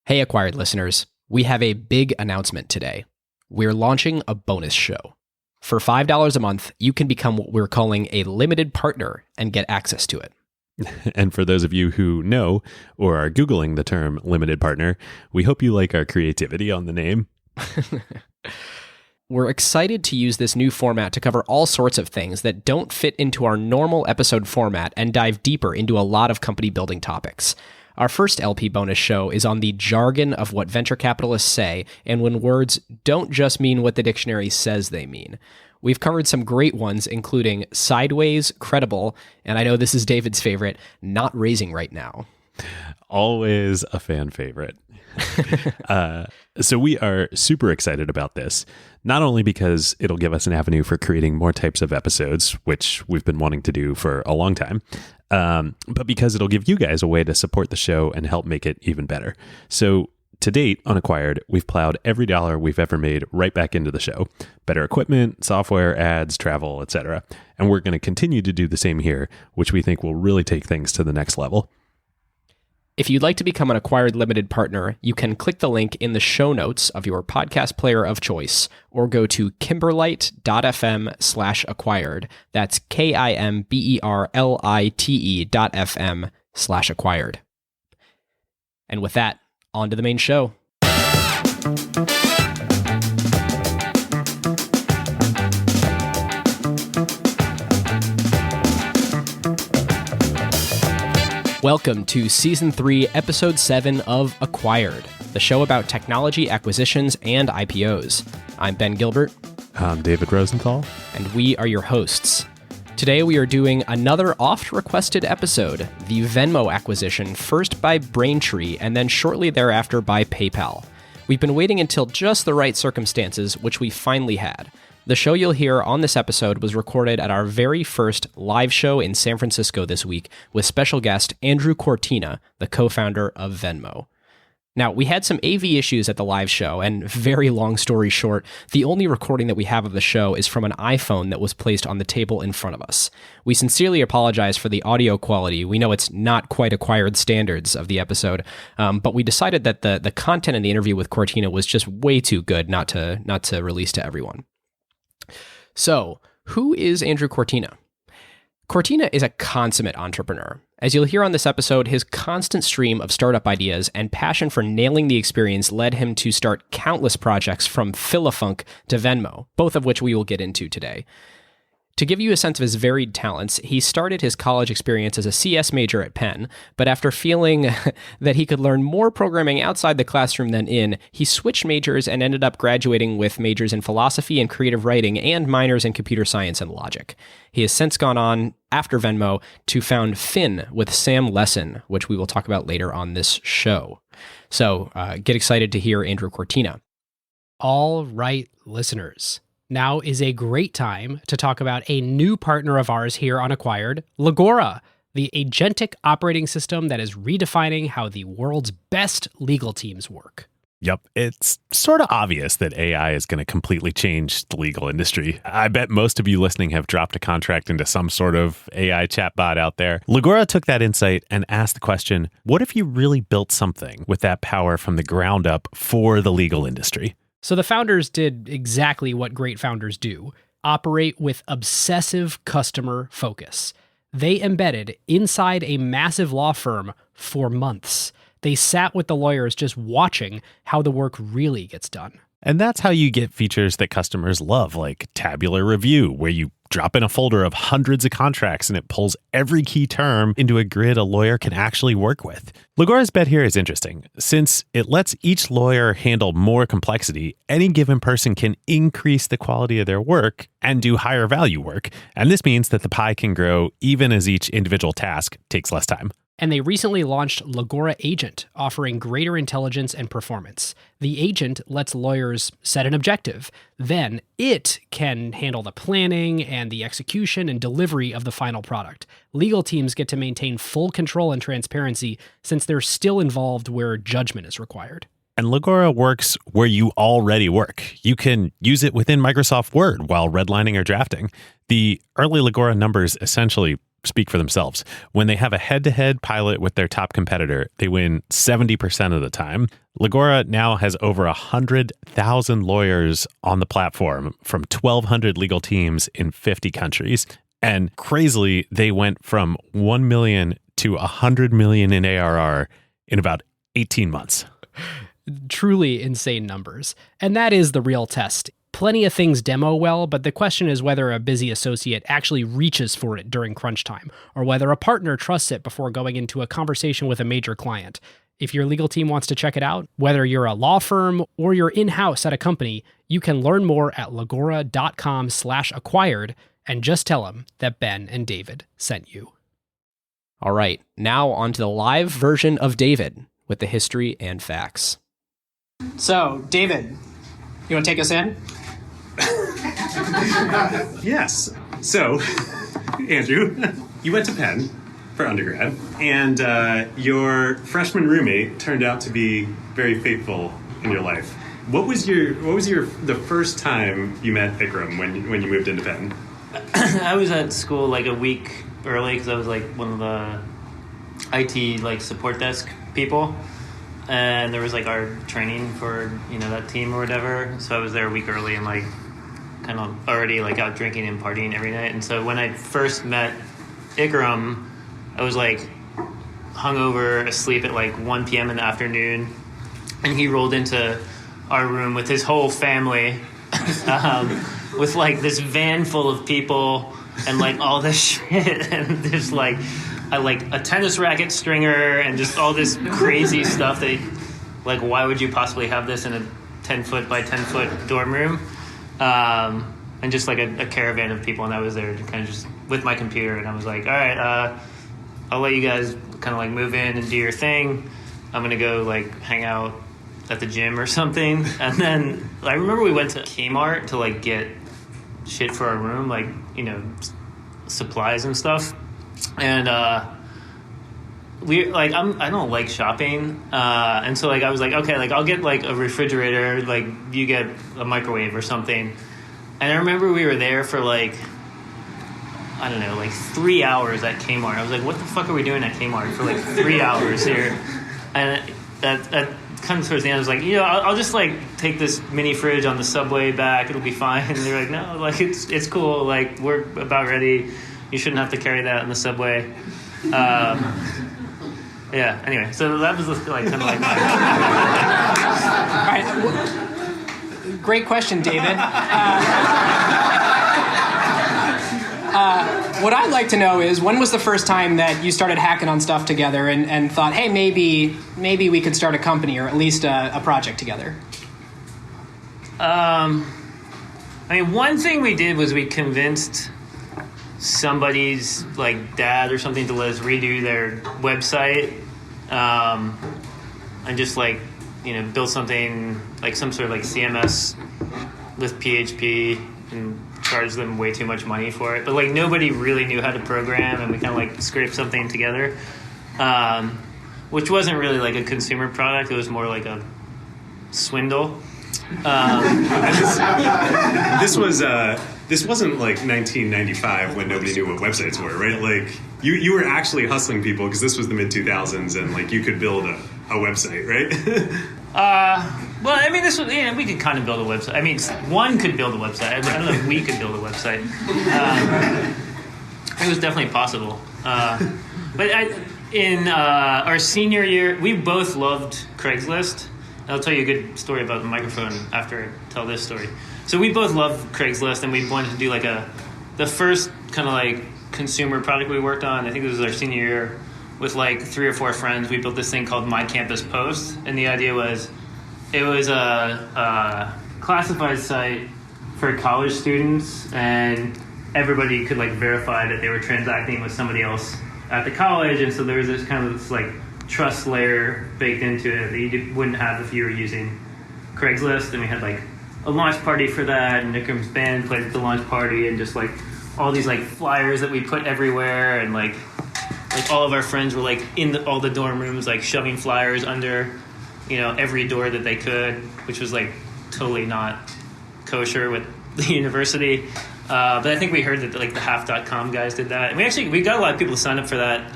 Hey, Acquired listeners, we have a big announcement today. We're launching a bonus show. For $5 a month, you can become what we're calling a limited partner and get access to it. And for those of you who know or are Googling the term limited partner, we hope you like our creativity on the name. We're excited to use this new format to cover all sorts of things that don't fit into our normal episode format and dive deeper into a lot of company building topics. Our first LP bonus show is on the jargon of what venture capitalists say and when words don't just mean what the dictionary says they mean. We've covered some great ones, including sideways, credible, and I know this is David's favorite, not raising right now. Always a fan favorite. So we are super excited about this, not only because it'll give us an avenue for creating more types of episodes, which we've been wanting to do for a long time, but because it'll give you guys a way to support the show and help make it even better. So to date, on Acquired, we've plowed every dollar we've ever made right back into the show. Better equipment, software, ads, travel, etc. And we're going to continue to do the same here, which we think will really take things to the next level. If you'd like to become an Acquired Limited Partner, you can click the link in the show notes of your podcast player of choice, or go to kimberlite.fm/acquired. That's KIMBERLITE.fm/acquired. And with that, on to the main show. Welcome to Season 3, Episode 7 of Acquired, the show about technology acquisitions and IPOs. I'm Ben Gilbert. I'm David Rosenthal. And we are your hosts. Today we are doing another oft-requested episode, the Venmo acquisition, first by Braintree and then shortly thereafter by PayPal. We've been waiting until just the right circumstances, which we finally had. The show you'll hear on this episode was recorded at our very first live show in San Francisco this week with special guest Andrew Kortina, the co-founder of Venmo. Now, we had some AV issues at the live show, and very long story short, the only recording that we have of the show is from an iPhone that was placed on the table in front of us. We sincerely apologize for the audio quality. We know it's not quite Acquired standards of the episode, but we decided that the content in the interview with Kortina was just way too good not to release to everyone. So, who is Andrew Kortina? Kortina is a consummate entrepreneur. As you'll hear on this episode, his constant stream of startup ideas and passion for nailing the experience led him to start countless projects from Filafunk to Venmo, both of which we will get into today. To give you a sense of his varied talents, he started his college experience as a CS major at Penn, but after feeling that he could learn more programming outside the classroom than in, he switched majors and ended up graduating with majors in philosophy and creative writing and minors in computer science and logic. He has since gone on, after Venmo, to found Finn with Sam Lessin, which we will talk about later on this show. So get excited to hear Andrew Kortina. All right, listeners. Now is a great time to talk about a new partner of ours here on Acquired, Legora, the agentic operating system that is redefining how the world's best legal teams work. Yep, it's sort of obvious that AI is going to completely change the legal industry. I bet most of you listening have dropped a contract into some sort of AI chatbot out there. Legora took that insight and asked the question, what if you really built something with that power from the ground up for the legal industry? So the founders did exactly what great founders do, operate with obsessive customer focus. They embedded inside a massive law firm for months. They sat with the lawyers just watching how the work really gets done. And that's how you get features that customers love, like tabular review, where you drop in a folder of hundreds of contracts and it pulls every key term into a grid a lawyer can actually work with. Legora's bet here is interesting. Since it lets each lawyer handle more complexity, any given person can increase the quality of their work and do higher value work. And this means that the pie can grow even as each individual task takes less time. And they recently launched Legora Agent, offering greater intelligence and performance. The agent lets lawyers set an objective. Then it can handle the planning and the execution and delivery of the final product. Legal teams get to maintain full control and transparency since they're still involved where judgment is required. And Legora works where you already work. You can use it within Microsoft Word while redlining or drafting. The early Legora numbers essentially speak for themselves. When they have a head-to-head pilot with their top competitor, they win 70% of the time. Legora now has over 100,000 lawyers on the platform from 1,200 legal teams in 50 countries. And crazily, they went from 1 million to 100 million in ARR in about 18 months. Truly insane numbers. And that is the real test. Plenty of things demo well, but the question is whether a busy associate actually reaches for it during crunch time, or whether a partner trusts it before going into a conversation with a major client. If your legal team wants to check it out, whether you're a law firm or you're in-house at a company, you can learn more at legora.com/acquired and just tell them that Ben and David sent you. All right, now on to the live version of David with the history and facts. So, David, you want to take us in? Yes. So, Andrew, you went to Penn for undergrad, and your freshman roommate turned out to be very faithful in your life. What was the first time you met Ikram when you moved into Penn? I was at school like a week early because I was like one of the IT like support desk people, and there was like our training for that team or whatever. So I was there a week early and like kind of already like out drinking and partying every night. And so when I first met Ikram, I was like hungover, asleep at like 1 p.m. in the afternoon, and he rolled into our room with his whole family, with like this van full of people and like all this shit, and there's like a tennis racket stringer and just all this crazy stuff that like, why would you possibly have this in a 10-foot by 10-foot dorm room? And just like a caravan of people, and I was there kind of just with my computer, and I was like, all right, I'll let you guys kind of like move in and do your thing. I'm gonna go like hang out at the gym or something. And then I remember we went to Kmart to like get shit for our room, like supplies and stuff. And we like I don't like shopping, and so like I was like, okay, like I'll get like a refrigerator, like you get a microwave or something. And I remember we were there for like, I don't know, like 3 hours at Kmart. I was like, what the fuck are we doing at Kmart for like 3 hours here? And that kind of towards the end, I was like, I'll just like take this mini fridge on the subway back. It'll be fine. And they're like, no, like it's cool. Like we're about ready. You shouldn't have to carry that in the subway. Yeah. Anyway, so that was like kind of like my. All right. Great question, David. What I'd like to know is, when was the first time that you started hacking on stuff together and thought, hey, maybe we could start a company or at least a project together? I mean, one thing we did was we convinced somebody's like dad or something to let us redo their website, and just like build something like some sort of like CMS with PHP and charge them way too much money for it. But like nobody really knew how to program, and we kind of like scraped something together, which wasn't really like a consumer product. It was more like a swindle. This wasn't like 1995 when nobody knew what websites were, right? Like you were actually hustling people because this was the mid 2000s, and like you could build a website, right? Well, I mean, this was we could kind of build a website. I mean, one could build a website. I don't know if we could build a website. It was definitely possible. But in our senior year, we both loved Craigslist. I'll tell you a good story about the microphone after I tell this story. So we both loved Craigslist, and we wanted to do like the first kind of like consumer product we worked on. I think this was our senior year. With like 3 or 4 friends, we built this thing called My Campus Post, and the idea was it was a classified site for college students, and everybody could like verify that they were transacting with somebody else at the college, and so there was this kind of this like trust layer baked into it that you wouldn't have if you were using Craigslist. And we had like a launch party for that, and Ikram's band played at the launch party, and just like all these like flyers that we put everywhere, and like all of our friends were like in all the dorm rooms, like shoving flyers under, every door that they could, which was like totally not kosher with the university. But I think we heard that like the half.com guys did that. And we got a lot of people to sign up for that.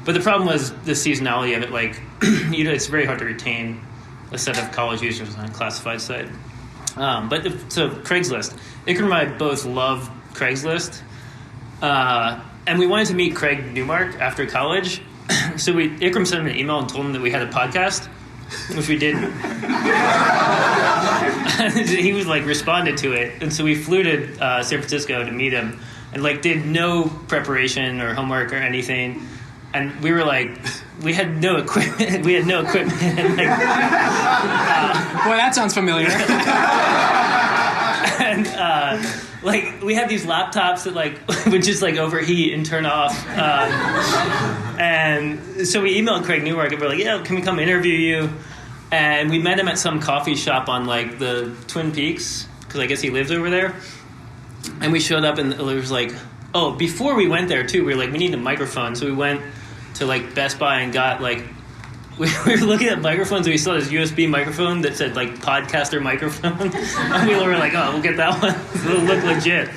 But the problem was the seasonality of it. Like, it's very hard to retain a set of college users on a classified site. So Craigslist. Ikram and I both love Craigslist. And we wanted to meet Craig Newmark after college. So Ikram sent him an email and told him that we had a podcast, which we did. He was like responded to it, and so we flew to San Francisco to meet him, and like did no preparation or homework or anything, and we were like, we had no equipment. We had no equipment. And, like, boy, that sounds familiar. and like we had these laptops that like would just like overheat and turn off. And so we emailed Craig Newmark and we're like, yeah, can we come interview you? And we met him at some coffee shop on like the Twin Peaks, because I guess he lives over there. And we showed up and it was like, oh, before we went there too, we were like, we need a microphone. So we went to like Best Buy and got like, we were looking at microphones and we saw this USB microphone that said like podcaster microphone. And we were like, oh, we'll get that one. It'll look legit.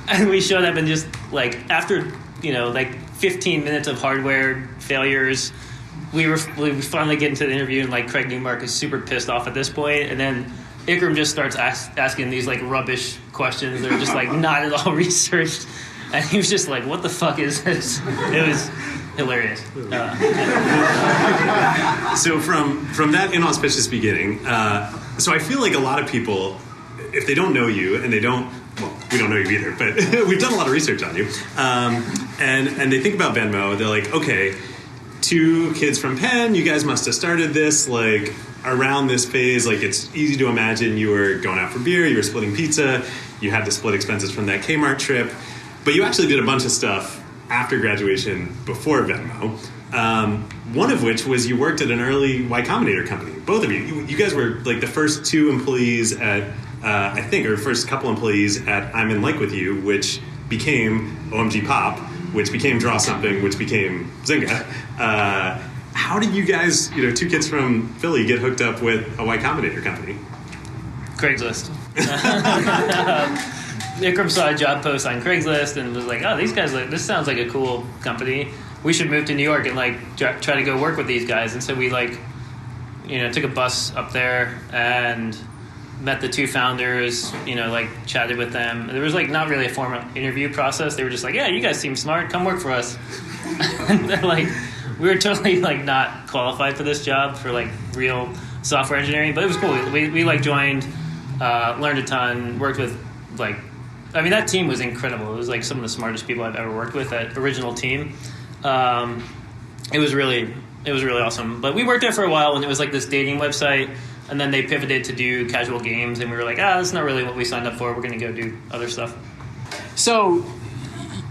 And we showed up and just like after, like 15 minutes of hardware failures, we finally get into the interview and like Craig Newmark is super pissed off at this point, and then Ikram just starts asking these like rubbish questions that are just like not at all researched, and he was just like, what the fuck is this? It was hilarious. So from that inauspicious beginning, so I feel like a lot of people, if they don't know you and they don't, well, we don't know you either, but we've done a lot of research on you, and they think about Venmo, they're like, okay, 2 kids from Penn, you guys must have started this like around this phase. Like, it's easy to imagine you were going out for beer, you were splitting pizza, you had to split expenses from that Kmart trip, but you actually did a bunch of stuff after graduation before Venmo. One of which was you worked at an early Y Combinator company. Both of you. You guys were like the first 2 employees at, I think, or first couple employees at I'm in Like With You, which became OMG Pop, which became Draw Something, which became Zynga. How did you guys, 2 kids from Philly, get hooked up with a Y Combinator company? Craigslist. Ikram saw a job post on Craigslist and was like, oh, these guys, this sounds like a cool company. We should move to New York and like try to go work with these guys. And so we like, took a bus up there and met the 2 founders, like chatted with them. There was like not really a formal interview process. They were just like, yeah, you guys seem smart. Come work for us. And they're like, we were totally like not qualified for this job for like real software engineering, but it was cool. We like joined, learned a ton, worked with like, that team was incredible. It was like some of the smartest people I've ever worked with, that original team. It was really awesome. But we worked there for a while and it was like this dating website. And then they pivoted to do casual games, and we were like, that's not really what we signed up for. We're going to go do other stuff. So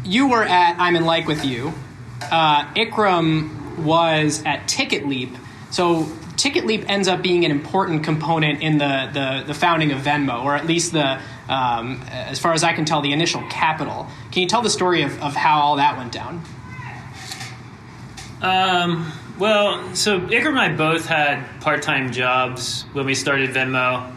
you were at I'm in Like With You. Ikram was at Ticket Leap. So Ticket Leap ends up being an important component in the founding of Venmo, or at least the as far as I can tell, the initial capital. Can you tell the story of how all that went down? Well, so Ikram and I both had part-time jobs when we started Venmo.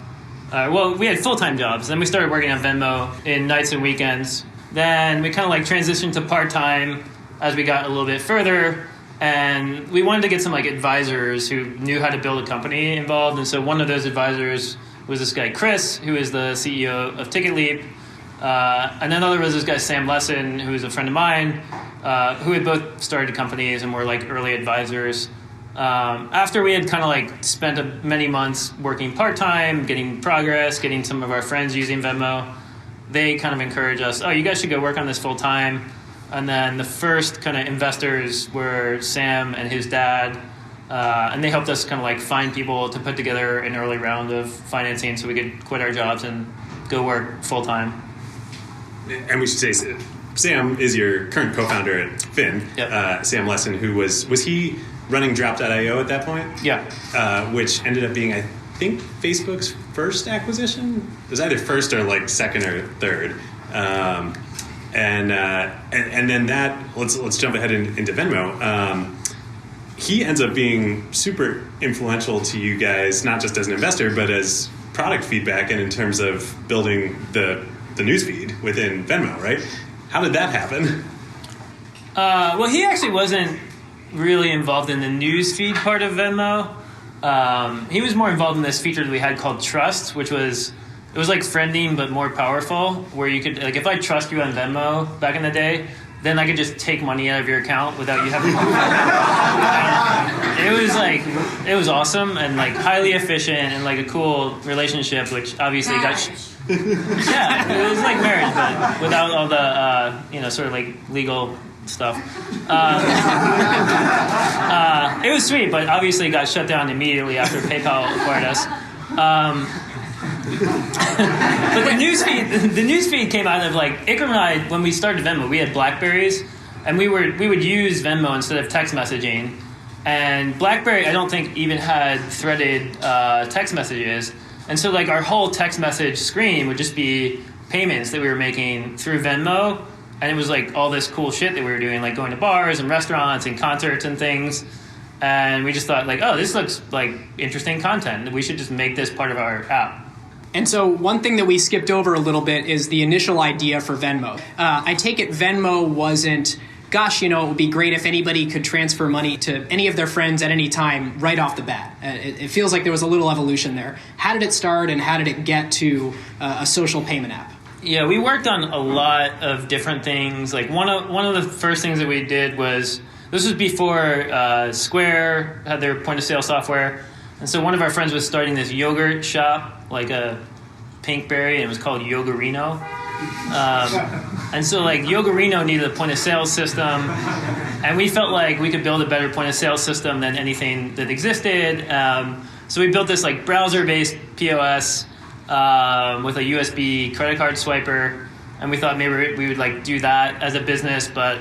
We had full-time jobs. Then we started working on Venmo in nights and weekends. Then we kind of like transitioned to part-time as we got a little bit further. And we wanted to get some like advisors who knew how to build a company involved. And so one of those advisors was this guy, Chris, who is the CEO of Ticket Leap. And then another was this guy, Sam Lesson, who is a friend of mine, who had both started companies and were like early advisors. After we had kind of like spent many months working part-time, getting progress, getting some of our friends using Venmo, they kind of encouraged us, oh, you guys should go work on this full-time. And then the first kind of investors were Sam and his dad, and they helped us kind of like find people to put together an early round of financing so we could quit our jobs and go work full-time. And we should say Sam is your current co-founder at Finn. Yep. Sam Lesson, who was he running Drop.io at that point? Yeah. Which ended up being, I think, Facebook's first acquisition. It was either first or like second or third. And then that, let's jump ahead into Venmo. He ends up being super influential to you guys, not just as an investor, but as product feedback and in terms of building the the newsfeed within Venmo, right? How did that happen? Well, he actually wasn't really involved in the newsfeed part of Venmo. He was more involved in this feature that we had called Trust, which was like friending but more powerful, where you could, like, if I trust you on Venmo back in the day, then I could just take money out of your account without you having to. It was awesome and like highly efficient and like a cool relationship, which obviously yeah, it was like marriage, but without all the sort of like legal stuff. It was sweet, but obviously got shut down immediately after PayPal acquired us. But the newsfeed came out of like Ikram and I, when we started Venmo, we had BlackBerries, and we would use Venmo instead of text messaging. And BlackBerry, I don't think, even had threaded text messages, and so like our whole text message screen would just be payments that we were making through Venmo, and it was like all this cool shit that we were doing, like going to bars and restaurants and concerts and things. And we just thought like, oh, this looks like interesting content. We should just make this part of our app. And so one thing that we skipped over a little bit is the initial idea for Venmo. I take it Venmo wasn't, gosh, it would be great if anybody could transfer money to any of their friends at any time right off the bat. It feels like there was a little evolution there. How did it start, and how did it get to a social payment app? Yeah, we worked on a lot of different things. Like one of the first things that we did was, this was before Square had their point of sale software. And so one of our friends was starting this yogurt shop, like a Pinkberry, and it was called Yogurino. And so like Yogurino needed a point of sale system, and we felt like we could build a better point of sale system than anything that existed. So we built this like browser-based POS with a USB credit card swiper, and we thought maybe we would like do that as a business, but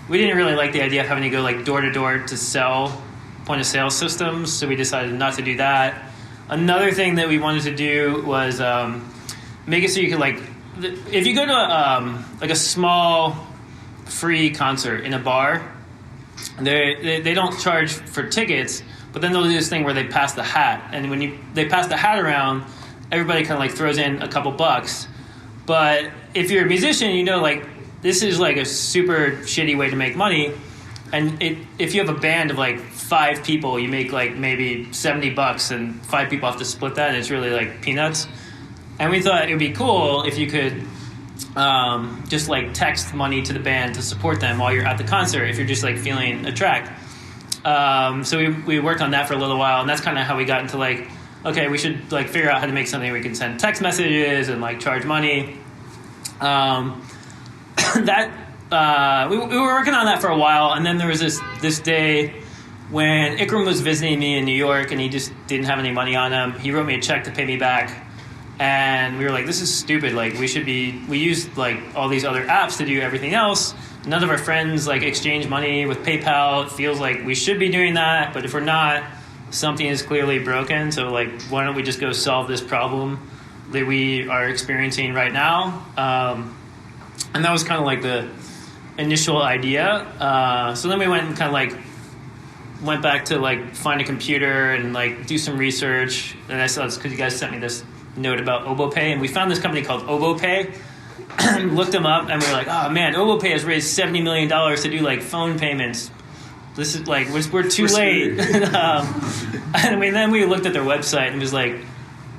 we didn't really like the idea of having to go like door to door to sell point of sale systems, so we decided not to do that. Another thing that we wanted to do was make it so you could like, if you go to like a small free concert in a bar, they don't charge for tickets, but then they'll do this thing where they pass the hat, and when they pass the hat around, everybody kind of like throws in a couple bucks. But if you're a musician, like this is like a super shitty way to make money. And if you have a band of like 5 people, you make like maybe $70, and 5 people have to split that, and it's really like peanuts. And we thought it would be cool if you could just like text money to the band to support them while you're at the concert, if you're just like feeling a track. So we worked on that for a little while, and that's kind of how we got into like, okay, we should like figure out how to make something we can send text messages and like charge money. We were working on that for a while, and then there was this day when Ikram was visiting me in New York, and he just didn't have any money on him. He wrote me a check to pay me back, and we were like, this is stupid. Like we used like all these other apps to do everything else. None of our friends like exchange money with PayPal. It feels like we should be doing that, but if we're not, something is clearly broken. So like, why don't we just go solve this problem that we are experiencing right now? And that was kind of like the initial idea. So then we went and kind of like went back to like find a computer and like do some research. And I saw this because you guys sent me this note about OboPay, and we found this company called OboPay. Looked them up, and we were like, oh man, OboPay has raised $70 million to do like phone payments. This is like, we're too late. And then we looked at their website, and it was like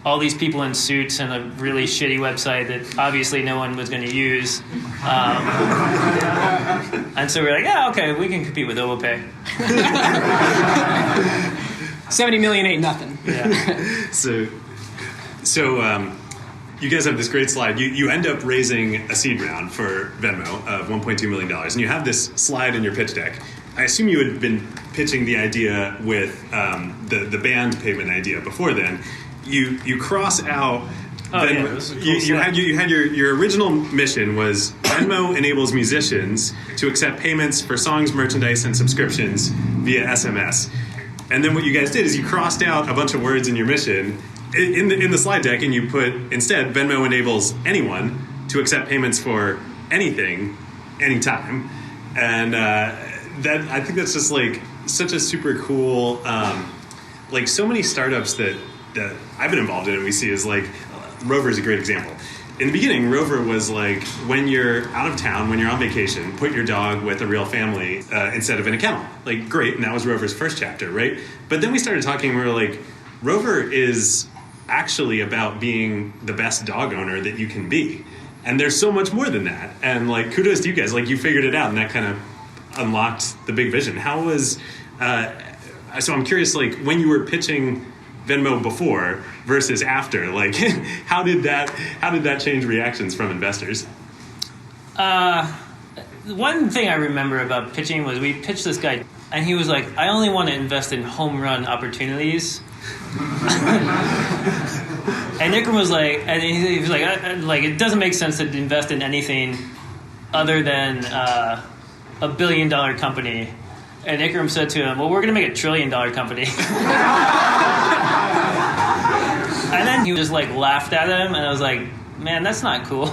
all these people in suits and a really shitty website that obviously no one was going to use. And so we were like, yeah, okay, we can compete with OboPay. 70 million ain't nothing. Yeah. So you guys have this great slide. You end up raising a seed round for Venmo of $1.2 million, and you have this slide in your pitch deck. I assume you had been pitching the idea with the band payment idea before then. You cross out. You had your original mission was Venmo enables musicians to accept payments for songs, merchandise, and subscriptions via SMS. And then what you guys did is you crossed out a bunch of words in your mission in the slide deck, and you put instead Venmo enables anyone to accept payments for anything, anytime. And that I think that's just like such a super cool. Like so many startups that I've been involved in, and we see is like Rover is a great example. in the beginning, Rover was like, when you're out of town, when you're on vacation, put your dog with a real family instead of in a kennel. Like, great, and that was Rover's first chapter, right? But then we started talking, and we were like, Rover is actually about being the best dog owner that you can be. And there's so much more than that. And, like, kudos to you guys. Like, you figured it out, and that kind of unlocked the big vision. How was... so I'm curious, like, when you were pitching Venmo before versus after, like, how did that change reactions from investors? One thing I remember about pitching was we pitched this guy, and he was like, I only want to invest in home run opportunities. And Ikram was like, and he was like, it doesn't make sense to invest in anything other than a $1 billion company. And Ikram said to him, well, we're going to make $1 trillion company. And then he just like laughed at him, and I was like, man, that's not cool.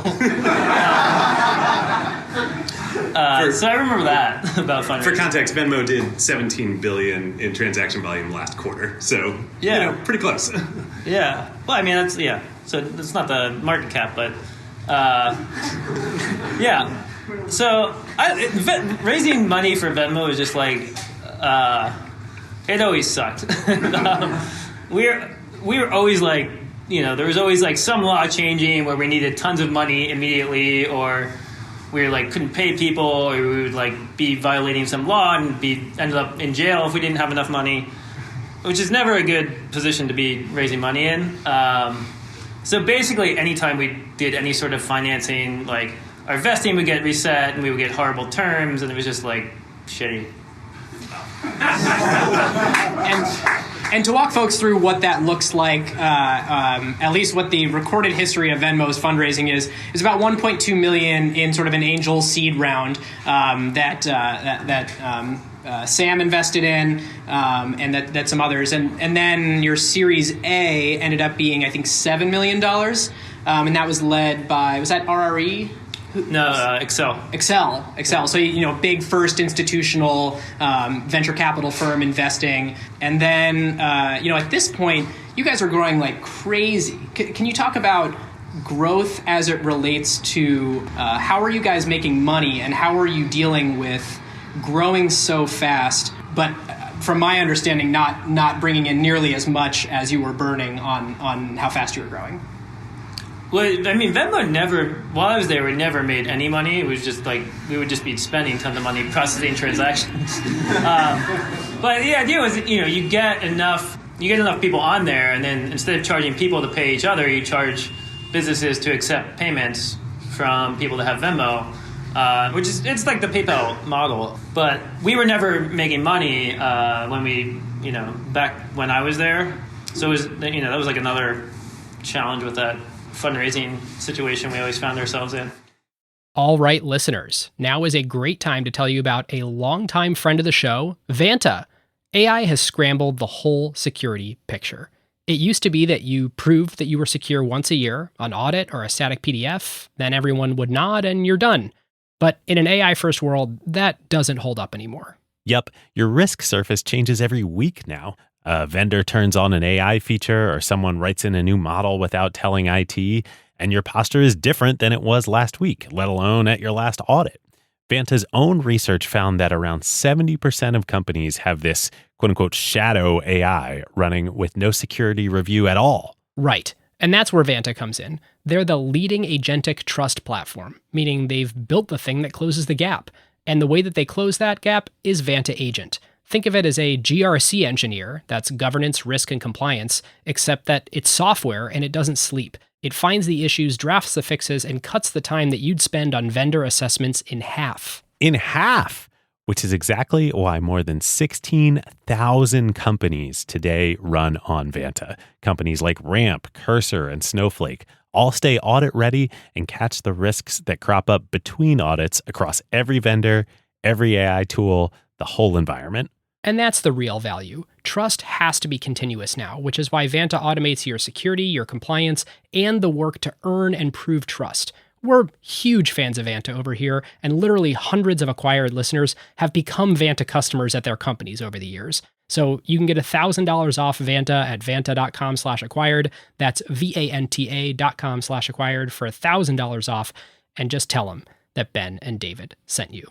So I remember that about fundraising. For context, Venmo did 17 billion in transaction volume last quarter, so pretty close. Yeah. Well, I mean, that's So it's not the market cap, but yeah. So raising money for Venmo is just like it always sucked. We were always like, there was always like some law changing where we needed tons of money immediately, or we couldn't pay people, or we would like be violating some law and ended up in jail if we didn't have enough money, which is never a good position to be raising money in. So basically, anytime we did any sort of financing, like our vesting would get reset and we would get horrible terms, and it was just like shitty. And to walk folks through what that looks like, at least what the recorded history of Venmo's fundraising is about 1.2 million in sort of an angel seed round that Sam invested in, and that some others, and then your Series A ended up being, I think, $7 million, and that was led by, was that RRE? No, Excel. So, big first institutional venture capital firm investing. And then, at this point, you guys are growing like crazy. Can you talk about growth as it relates to how are you guys making money, and how are you dealing with growing so fast, but from my understanding, not bringing in nearly as much as you were burning on how fast you were growing? Well, I mean, Venmo never, while I was there, we never made any money. It was just like, we would just be spending tons of money processing transactions. But the idea was, you get enough people on there, and then instead of charging people to pay each other, you charge businesses to accept payments from people that have Venmo, which is, it's like the PayPal model. But we were never making money when we, back when I was there. So it was, that was like another challenge with that fundraising situation we always found ourselves in. All right, listeners, now is a great time to tell you about a longtime friend of the show, Vanta. AI has scrambled the whole security picture. It used to be that you proved that you were secure once a year, an audit or a static PDF, then everyone would nod and you're done. But in an AI-first world, that doesn't hold up anymore. Yep, your risk surface changes every week now. A vendor turns on an AI feature, or someone writes in a new model without telling IT, and your posture is different than it was last week, let alone at your last audit. Vanta's own research found that around 70% of companies have this quote-unquote shadow AI running with no security review at all. Right. And that's where Vanta comes in. They're the leading agentic trust platform, meaning they've built the thing that closes the gap. And the way that they close that gap is Vanta Agent. Think of it as a GRC engineer, that's governance, risk, and compliance, except that it's software and it doesn't sleep. It finds the issues, drafts the fixes, and cuts the time that you'd spend on vendor assessments in half. In half! Which is exactly why more than 16,000 companies today run on Vanta. Companies like Ramp, Cursor, and Snowflake all stay audit ready and catch the risks that crop up between audits across every vendor, every AI tool, the whole environment. And that's the real value. Trust has to be continuous now, which is why Vanta automates your security, your compliance, and the work to earn and prove trust. We're huge fans of Vanta over here, and literally hundreds of acquired listeners have become Vanta customers at their companies over the years. So you can get $1,000 off Vanta at vanta.com/acquired. That's VANTA.com/acquired for $1,000 off. And just tell them that Ben and David sent you.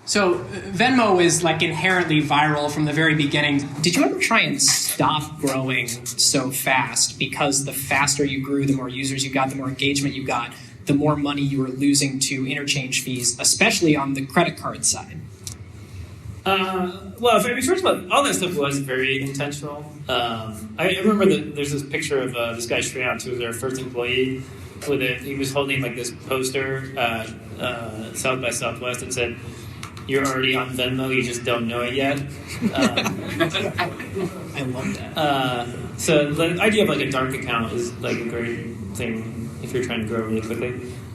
So Venmo is like inherently viral from the very beginning. Did you ever try and stop growing so fast? Because the faster you grew, the more users you got, the more engagement you got, the more money you were losing to interchange fees, especially on the credit card side. Well, first of all, all that stuff was very intentional. I remember that there's this picture of this guy Shreyant, who was our first employee. He was holding like this poster South by Southwest that said, "You're already on Venmo, you just don't know it yet." I love that. So the idea of like a dark account is like a great thing if you're trying to grow really quickly.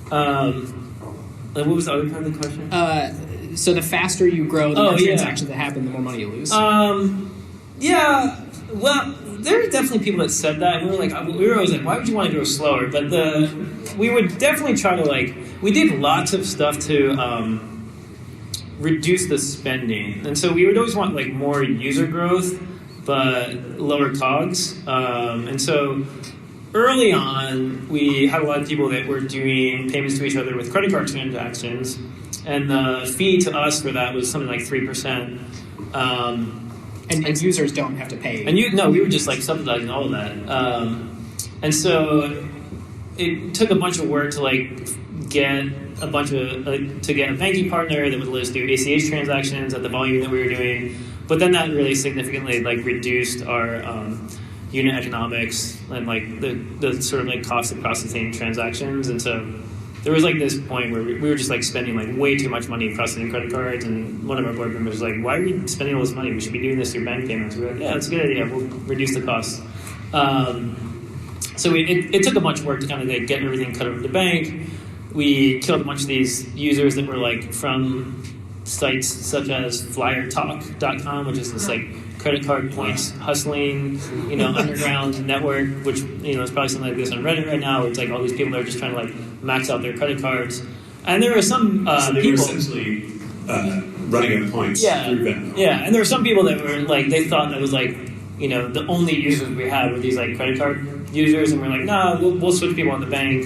What was the other part of the question? So the faster you grow, the more transactions that happen, the more money you lose. Yeah. Well, there are definitely people that said that, and we were always like, why would you want to grow slower? But we would definitely try to we did lots of stuff to reduce the spending, and so we would always want like more user growth, but lower COGS. And so early on, we had a lot of people that were doing payments to each other with credit card transactions, and the fee to us for that was something like 3%. And users don't have to pay. And we were just like subsidizing all of that. And so it took a bunch of work to get a banking partner that would let us do ACH transactions at the volume that we were doing. But then that really significantly reduced our unit economics and the sort of cost of processing transactions. And so there was this point where we were just spending way too much money processing credit cards, and one of our board members was like, "Why are we spending all this money? We should be doing this through bank payments." We were like, "Yeah, that's a good idea. We'll reduce the costs." So it took a bunch of work to kind of get everything cut over to the bank. We killed a bunch of these users that were from sites such as flyertalk.com, which is this credit card points hustling, underground network, which is probably something like this on Reddit right now. Where it's all these people that are just trying to max out their credit cards, and there are some so they people were essentially running out points through Venmo. Yeah, and there were some people that were they thought that was the only users we had were these credit card users, and we're nah, we'll switch people on the bank,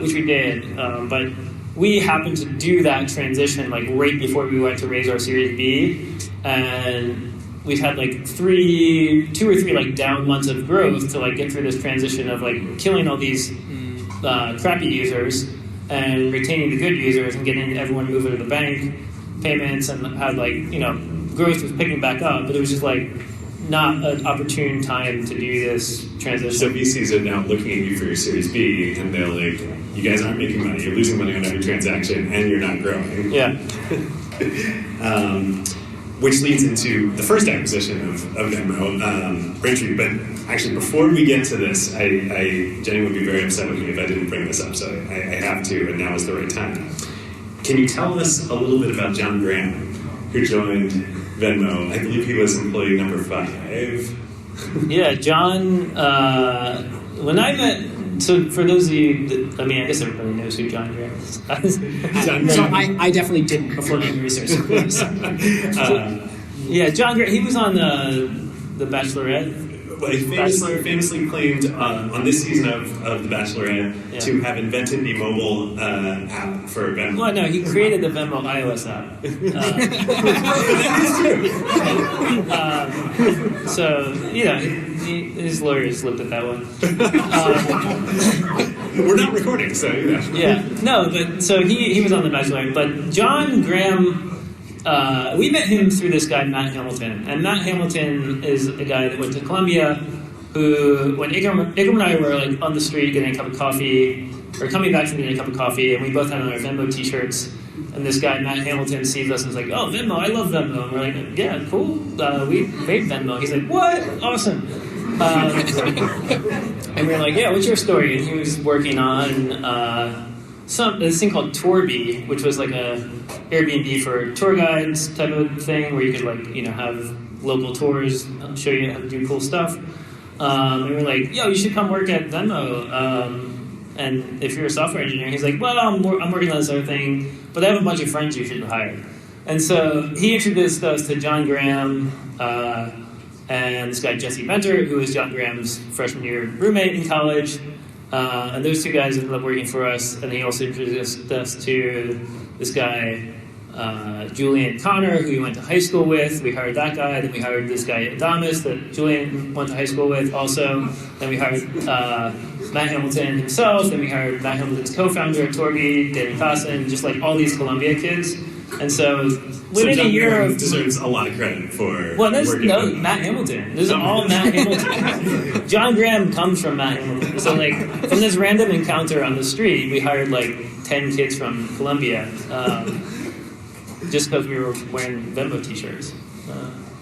which we did, but we happened to do that transition right before we went to raise our Series B, and we've had 2 or 3 down months of growth to get through this transition of killing all these crappy users and retaining the good users and getting everyone moving to the bank payments, and had growth was picking back up, but it was just not an opportune time to do this transition. So VCs are now looking at you for your Series B, and they're like, "You guys aren't making money. You're losing money on every transaction, and you're not growing." Yeah. Which leads into the first acquisition of Venmo, Braintree. But actually, before we get to this, Jenny would be very upset with me if I didn't bring this up, so I have to, and now is the right time. Can you tell us a little bit about John Graham, who joined Venmo? I believe he was employee number 5. Yeah, John, when I met... So for those of you that, I guess everybody knows who John Graham is. So I definitely didn't before doing research. Yeah, John Graham, he was on The Bachelorette. Well, he famously claimed on this season of The Bachelorette to have invented the mobile app for Venmo. Well, no, he created the Venmo iOS app. So, his lawyers looked at that one. We're not recording, so Yeah, no, but so he was on The Bachelorette, but John Graham... we met him through this guy, Matt Hamilton. And Matt Hamilton is a guy that went to Columbia, who, when Ikram and I were on the street getting a cup of coffee, or coming back from getting a cup of coffee, and we both had on our Venmo t-shirts, and this guy, Matt Hamilton, sees us and is like, "Oh, Venmo, I love Venmo." And we're like, "Yeah, cool, we made Venmo." He's like, "What? Awesome." And we were like, "Yeah, what's your story?" And he was working on... this thing called Tourbee, which was a Airbnb for tour guides type of thing, where you could have local tours, show you how to do cool stuff. And we were like, "Yo, you should come work at Venmo. And if you're a software engineer," he's like, "Well, I'm working on this other thing, but I have a bunch of friends you should hire." And so he introduced us to John Graham and this guy Jesse Venter, who was John Graham's freshman year roommate in college. And those two guys ended up working for us. And he also introduced us to this guy Julian Connor, who we went to high school with. We hired that guy. Then we hired this guy Adamus that Julian went to high school with also. Then we hired Matt Hamilton himself. Then we hired Matt Hamilton's co-founder, Torby, Danny Cossin, just like all these Columbia kids. And so within a year of... deserves a lot of credit for... Well, Matt Hamilton. This is all Matt Hamilton. John Graham comes from Matt Hamilton. So like from this random encounter on the street, we hired like 10 kids from Columbia. Just because we were wearing Venmo t-shirts.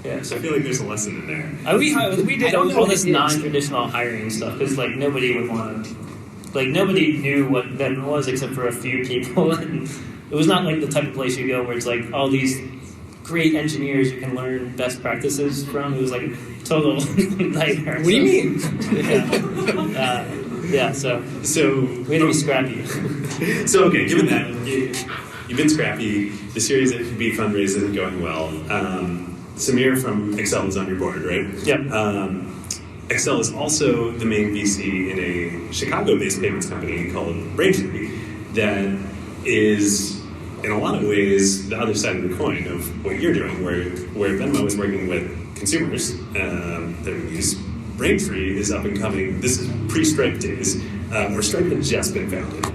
Yeah, so I feel like there's a lesson in there. We did all this non-traditional hiring stuff because like nobody would want to, like nobody knew what Venmo was except for a few people, and it was not like the type of place you go where it's like all these great engineers you can learn best practices from. It was like a total nightmare. What do you mean? So we had to be scrappy. So okay, given that you've been scrappy, the Series B fundraise isn't going well. Samir from Excel is on your board, right? Yep. Excel is also the main VC in a Chicago-based payments company called Braintree that is, in a lot of ways, the other side of the coin of what you're doing, where Venmo is working with consumers that use. Braintree is up and coming. This is pre-Stripe days, where Stripe had just been founded.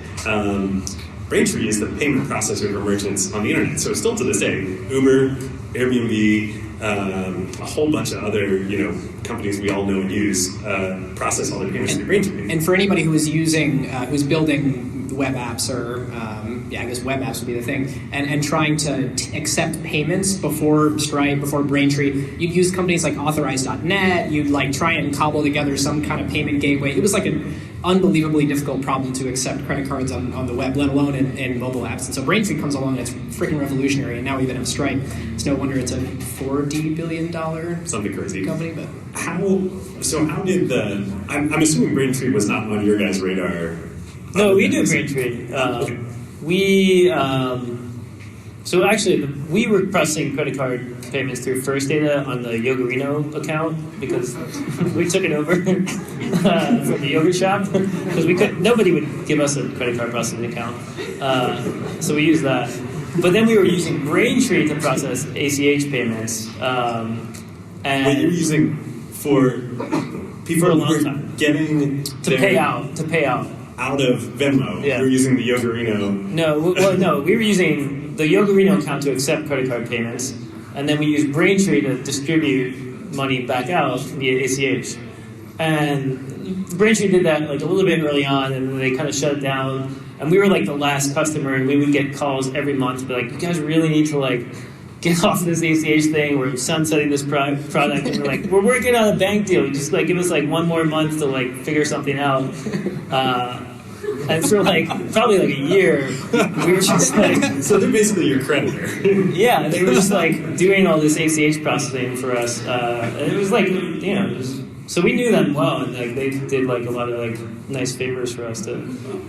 Braintree is the payment processor for merchants on the internet. So still to this day, Uber, Airbnb, a whole bunch of other companies we all know and use process all their payments through Braintree. And for anybody who is using, who's building web apps or, I guess web apps would be the thing, and trying to accept payments before Stripe, before Braintree, you'd use companies like Authorize.net, you'd like try and cobble together some kind of payment gateway. It was like an unbelievably difficult problem to accept credit cards on the web, let alone in mobile apps. And so Braintree comes along and it's freaking revolutionary, and now we even have Stripe. It's no wonder it's a $40 billion something crazy company. But how did I'm assuming Braintree was not on your guys' radar. No, we do Braintree. Okay. So actually, we were processing credit card payments through First Data on the Yogurino account because we took it over from the yogurt shop because nobody would give us a credit card processing account. So we used that. But then we were using Braintree to process ACH payments. And what you were using for people for a who long were time. getting To pay out. Out of Venmo, Yeah. you were using the Yogurino. No, we were using the Yogurino account to accept credit card payments, and then we used Braintree to distribute money back out via ACH. And Braintree did that like a little bit early on, and then they kind of shut it down. And we were like the last customer, and we would get calls every month, be like, "You guys really need to like get off this ACH thing. We're sunsetting this product." And we're like, "We're working on a bank deal. Just like give us like one more month to like figure something out." And for like probably like a year, we were just like, so they're basically your creditor. yeah, they were just like doing all this ACH processing for us. And it was like so we knew them well, and like they did like a lot of like nice favors for us to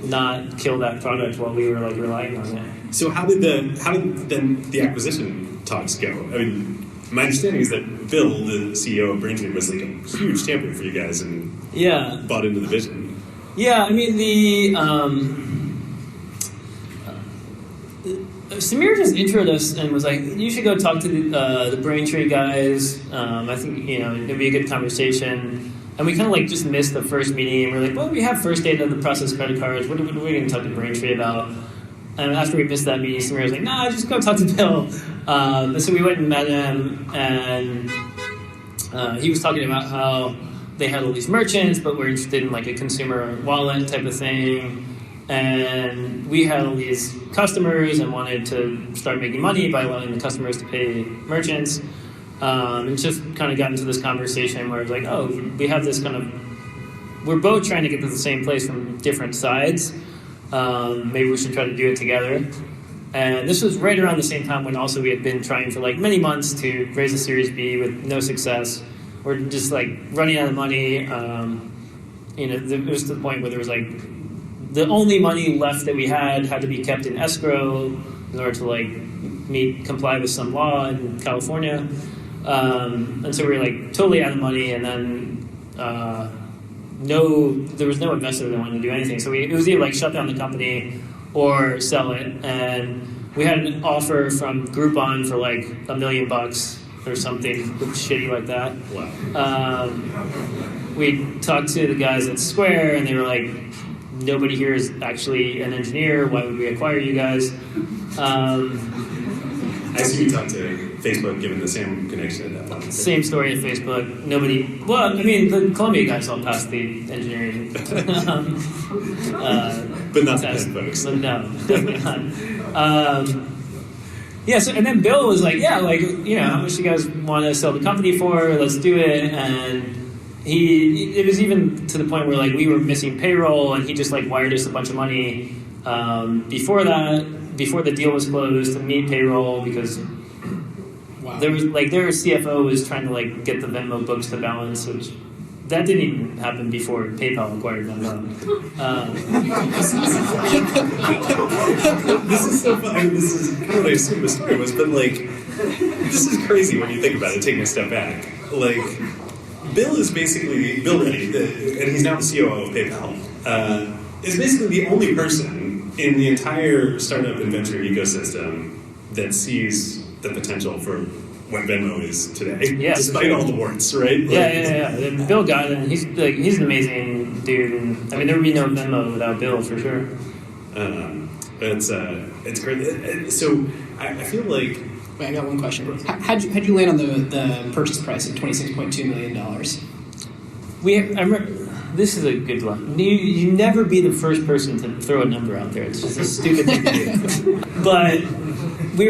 not kill that product while we were like relying on it. So how did then the acquisition talks go? I mean, my understanding is that Bill, the CEO of Braintree, was like a huge champion for you guys and bought into the vision. Yeah, I mean Samir just introed us and was like, "You should go talk to the Braintree guys. I think it'd be a good conversation." And we kind of like just missed the first meeting, and we're like, "Well, we have First Data to process credit cards. What are we going to talk to Braintree about?" And after we missed that meeting, Samir was like, "Nah, just go talk to Bill." And so we went and met him, and he was talking about how they had all these merchants, but we're interested in like a consumer wallet type of thing. And we had all these customers and wanted to start making money by allowing the customers to pay merchants. And just kind of got into this conversation where it's like, oh, we have this kind of, we're both trying to get to the same place from different sides. Maybe we should try to do it together. And this was right around the same time when also we had been trying for like many months to raise a Series B with no success. We're just like running out of money. It was to the point where there was like the only money left that we had to be kept in escrow in order to like comply with some law in California. And so we were like totally out of money, and then there was no investor that wanted to do anything. So it was either like shut down the company or sell it. And we had an offer from Groupon for like $1 million or something shitty like that. Wow. We talked to the guys at Square, and they were like, nobody here is actually an engineer. Why would we acquire you guys? I see you talked to Facebook, given the same connection at that point. Same story at Facebook. Nobody. Well, I mean, the Columbia guys all passed the engineering. But not the Penn folks. But no, definitely not. Yeah. So, and then Bill was like, "Yeah, like, you know, how much do you guys want to sell the company for? Let's do it." And it was even to the point where like we were missing payroll, and he just like wired us a bunch of money before the deal was closed to meet payroll, because there was like their CFO was trying to like get the Venmo books to balance, which that didn't even happen before PayPal acquired Venmo. This is so fun. I mean, this is kind of what I assumed the story was, but like, this is crazy when you think about it, taking a step back. Like, Bill is basically, Bill Reddy, and he's now the COO of PayPal, is basically the only person in the entire startup and venture ecosystem that sees the potential for what Venmo is today, despite all the warts, right? Yeah. And Bill got it, and he's an amazing dude. And I mean, there would be no Venmo without Bill, for sure. It's great. So I feel like... Wait, I got one question. How'd you land on the purchase price of $26.2 million? I remember, this is a good one. You never be the first person to throw a number out there. It's just a stupid thing to do. But we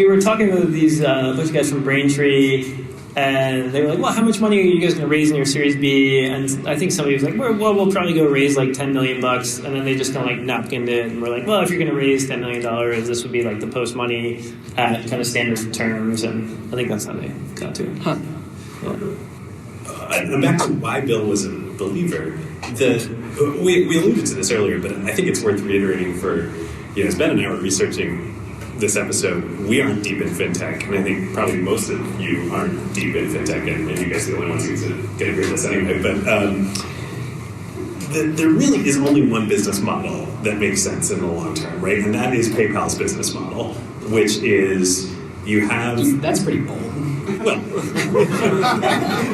were talking to these bunch of guys from Braintree, and they were like, "Well, how much money are you guys going to raise in your Series B?" And I think somebody was like, "Well, we'll probably go raise like $10 million." And then they just kind of like napkined it, and we're like, "Well, if you're going to raise $10 million, this would be like the post money at kind of standard terms." And I think that's how they got to it. Huh. And back to why Bill was a believer. We alluded to this earlier, but I think it's worth reiterating for, as Ben and I were researching this episode, we aren't deep in fintech, and I think probably most of you aren't deep in fintech, and maybe you guys are the only ones who get to hear this anyway, but there really is only one business model that makes sense in the long term, right? And that is PayPal's business model, which is you have... That's pretty bold. Well,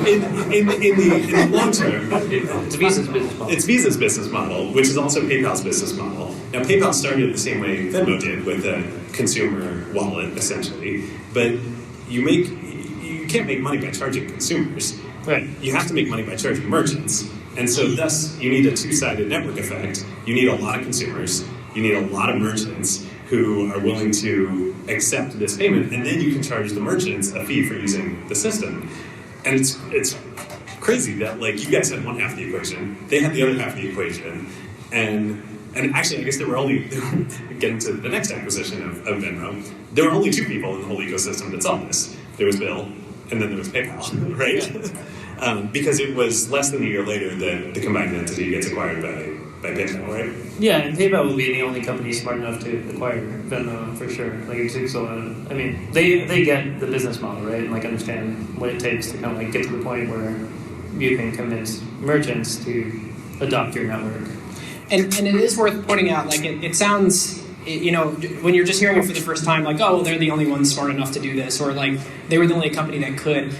in the long term, it's Visa's business model. It's Visa's business model, which is also PayPal's business model. Now, PayPal started the same way Venmo did, with a consumer wallet, essentially. But you can't make money by charging consumers. Right. You have to make money by charging merchants. And so thus, you need a two-sided network effect. You need a lot of consumers. You need a lot of merchants who are willing to accept this payment, and then you can charge the merchants a fee for using the system. And it's crazy that, like, you guys had one half of the equation, they had the other half of the equation, and actually, I guess there were only, getting to the next acquisition of Venmo, there were only two people in the whole ecosystem that saw this. There was Bill, and then there was PayPal, right? Because it was less than a year later that the combined entity gets acquired by PayPal, right? Yeah, and PayPal will be the only company smart enough to acquire Venmo, for sure. Like, it takes a lot of... I mean, they get the business model, right? And, like, understand what it takes to kind of, like, get to the point where you can convince merchants to adopt your network. And it is worth pointing out, like, it sounds... when you're just hearing it for the first time, like, oh, they're the only ones smart enough to do this, or, like, they were the only company that could...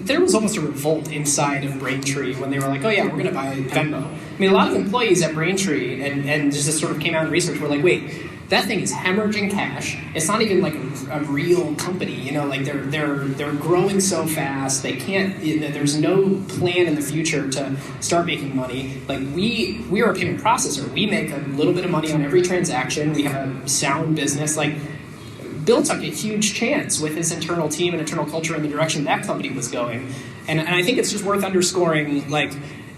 there was almost a revolt inside of Braintree when they were like, oh yeah, we're going to buy Venmo. I mean, a lot of employees at Braintree and just this sort of came out in research were like, wait, that thing is hemorrhaging cash. It's not even like a real company, like they're growing so fast. They can't, there's no plan in the future to start making money. Like we are a payment processor. We make a little bit of money on every transaction. We have a sound business. Like, Bill took a huge chance with his internal team and internal culture in the direction that company was going. And I think it's just worth underscoring, like,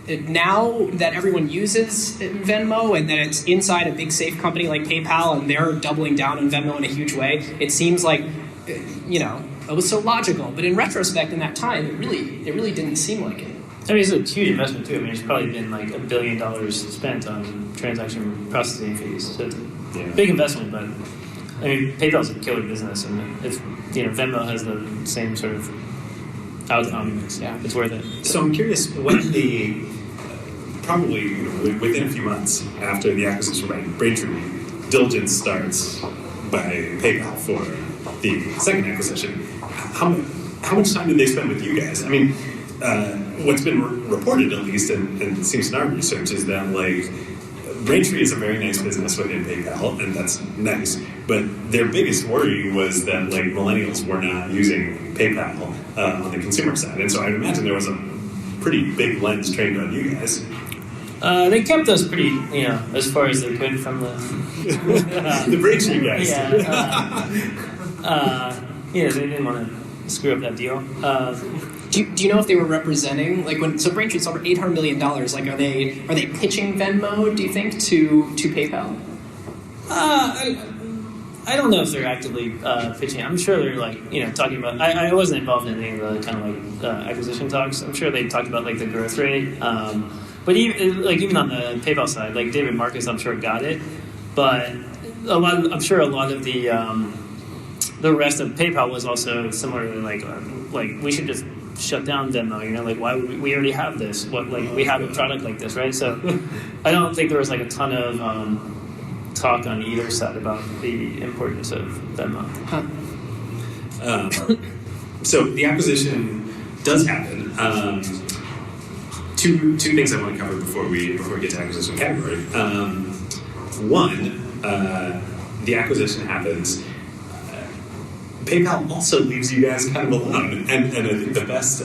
now that everyone uses Venmo and that it's inside a big safe company like PayPal and they're doubling down on Venmo in a huge way, it seems like, it was so logical. But in retrospect, in that time, it really didn't seem like it. I mean, it's a huge investment, too. I mean, it's probably been like $1 billion spent on transaction processing fees. So it's a big investment, but... I mean, PayPal's a killer business, and if Venmo has the same sort of outcome, it's worth it. So I'm curious what the probably within a few months after the acquisition by Braintree, diligence starts by PayPal for the second acquisition. How much time did they spend with you guys? I mean, what's been reported at least, and it seems in our research, is that like Braintree is a very nice business within PayPal, and that's nice. But their biggest worry was that like millennials were not using PayPal on the consumer side, and so I'd imagine there was a pretty big lens trained on you guys. They kept us pretty, as far as they could from the the Braintree guys. They didn't want to screw up that deal. Do you know if they were representing so Braintree sold for $800 million? Like, are they pitching Venmo? Do you think to PayPal? I don't know if they're actively pitching. I'm sure they're talking about. I wasn't involved in any of the kind of acquisition talks. I'm sure they talked about the growth rate. But even on the PayPal side, like David Marcus, I'm sure got it. But I'm sure a lot of the rest of PayPal was also similar to like we should just shut down Venmo. Why would we already have this? We have a product like this, right? So I don't think there was a ton of talk on either side about the importance of Venmo. So the acquisition does happen. Two things I want to cover before we get to acquisition category. One, the acquisition happens. PayPal also leaves you guys kind of alone, and I think the best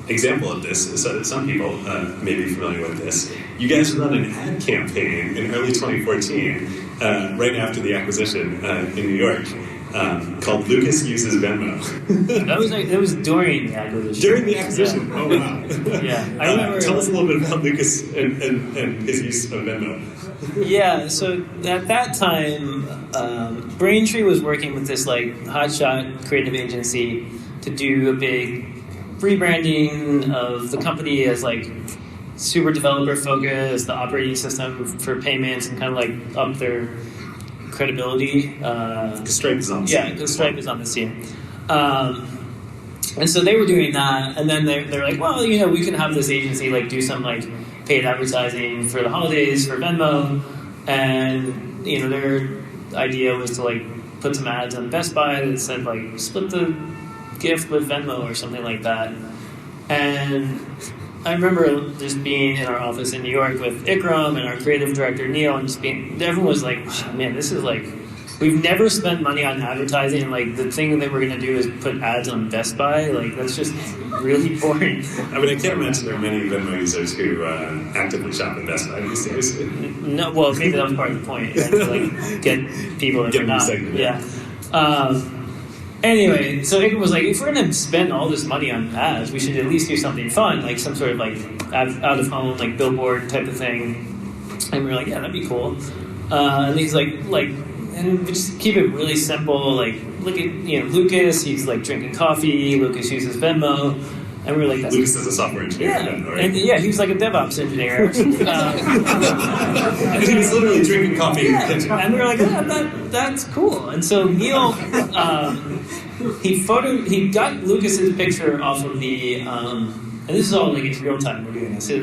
example of this is that some people may be familiar with this. You guys run an ad campaign in early 2014, right after the acquisition in New York, called Lucas Uses Venmo. That was during the acquisition. During the acquisition? Yeah. Oh, wow. Yeah, I remember. Tell us a little bit about Lucas and his use of Venmo. Yeah, so at that time, Braintree was working with this hotshot creative agency to do a big rebranding of the company as super developer focused, the operating system for payments, and kind of up their credibility. Stripe is on the scene. Yeah, because Stripe is on the scene. And so they were doing that, and then they're like, well, we can have this agency do some paid advertising for the holidays for Venmo, and their idea was to put some ads on Best Buy that said split the gift with Venmo or something like that. And I remember just being in our office in New York with Ikram and our creative director Neil, and everyone was like, oh, man, this is we've never spent money on advertising, and the thing that we're going to do is put ads on Best Buy. That's just really boring. I mean, I can't imagine there are many Venmo users who actively shop at Best Buy these days. No, well, maybe that was part of the point, right? To get people that are not. Yeah. Anyway, so Ikram was if we're going to spend all this money on ads, we should at least do something fun, some sort of out of home, billboard type of thing. And we were yeah, that'd be cool. And he's and we just keep it really simple. Look at Lucas. He's drinking coffee. Lucas uses Venmo, and we were that's Lucas is a software engineer. Yeah, Venmo, right? and he was a DevOps engineer. And he was literally drinking coffee in the kitchen. And we were that's cool. And so Neil, he got Lucas's picture off of the. And this is all in real time. We're doing this. So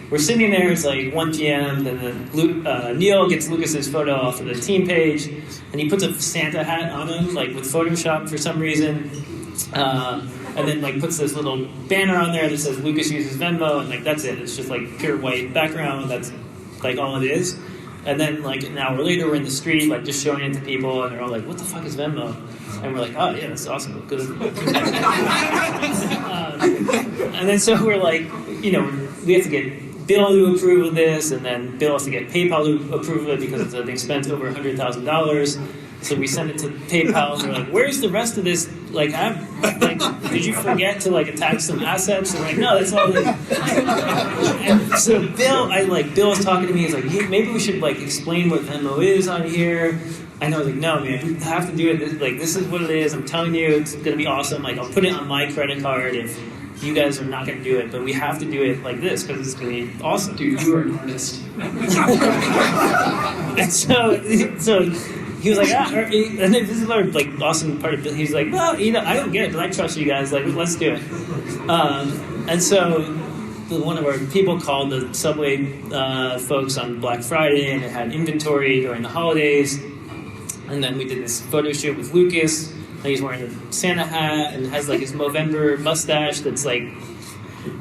we're sitting there. It's 1 p.m. Then Neil gets Lucas's photo off of the team page, and he puts a Santa hat on him, with Photoshop for some reason, and then puts this little banner on there that says Lucas uses Venmo, and that's it. It's just pure white background. That's all it is. And then an hour later, we're in the street, just showing it to people, and they're all what the fuck is Venmo? And we're oh yeah, that's awesome. Good. And then so we're we have to get Bill to approve of this, and then Bill has to get PayPal to approve of it because it's an expense over $100,000. So we send it to PayPal, and they're where's the rest of this? Did you forget to attach some assets? And we're no, that's all. And so Bill was talking to me. He's maybe we should explain what Venmo is on here. And I was no, man, we have to do it. This is what it is. I'm telling you, it's gonna be awesome. I'll put it on my credit card if you guys are not gonna do it, but we have to do it like this because it's gonna be awesome. Dude, you are an artist. And so he was like, and this is another like awesome part of it. He's like, well, I don't get it, but I trust you guys. Like, let's do it. And so one of our people called the Subway folks on Black Friday, and it had inventory during the holidays. And then we did this photo shoot with Lucas. And he's wearing a Santa hat and has like his Movember mustache that's like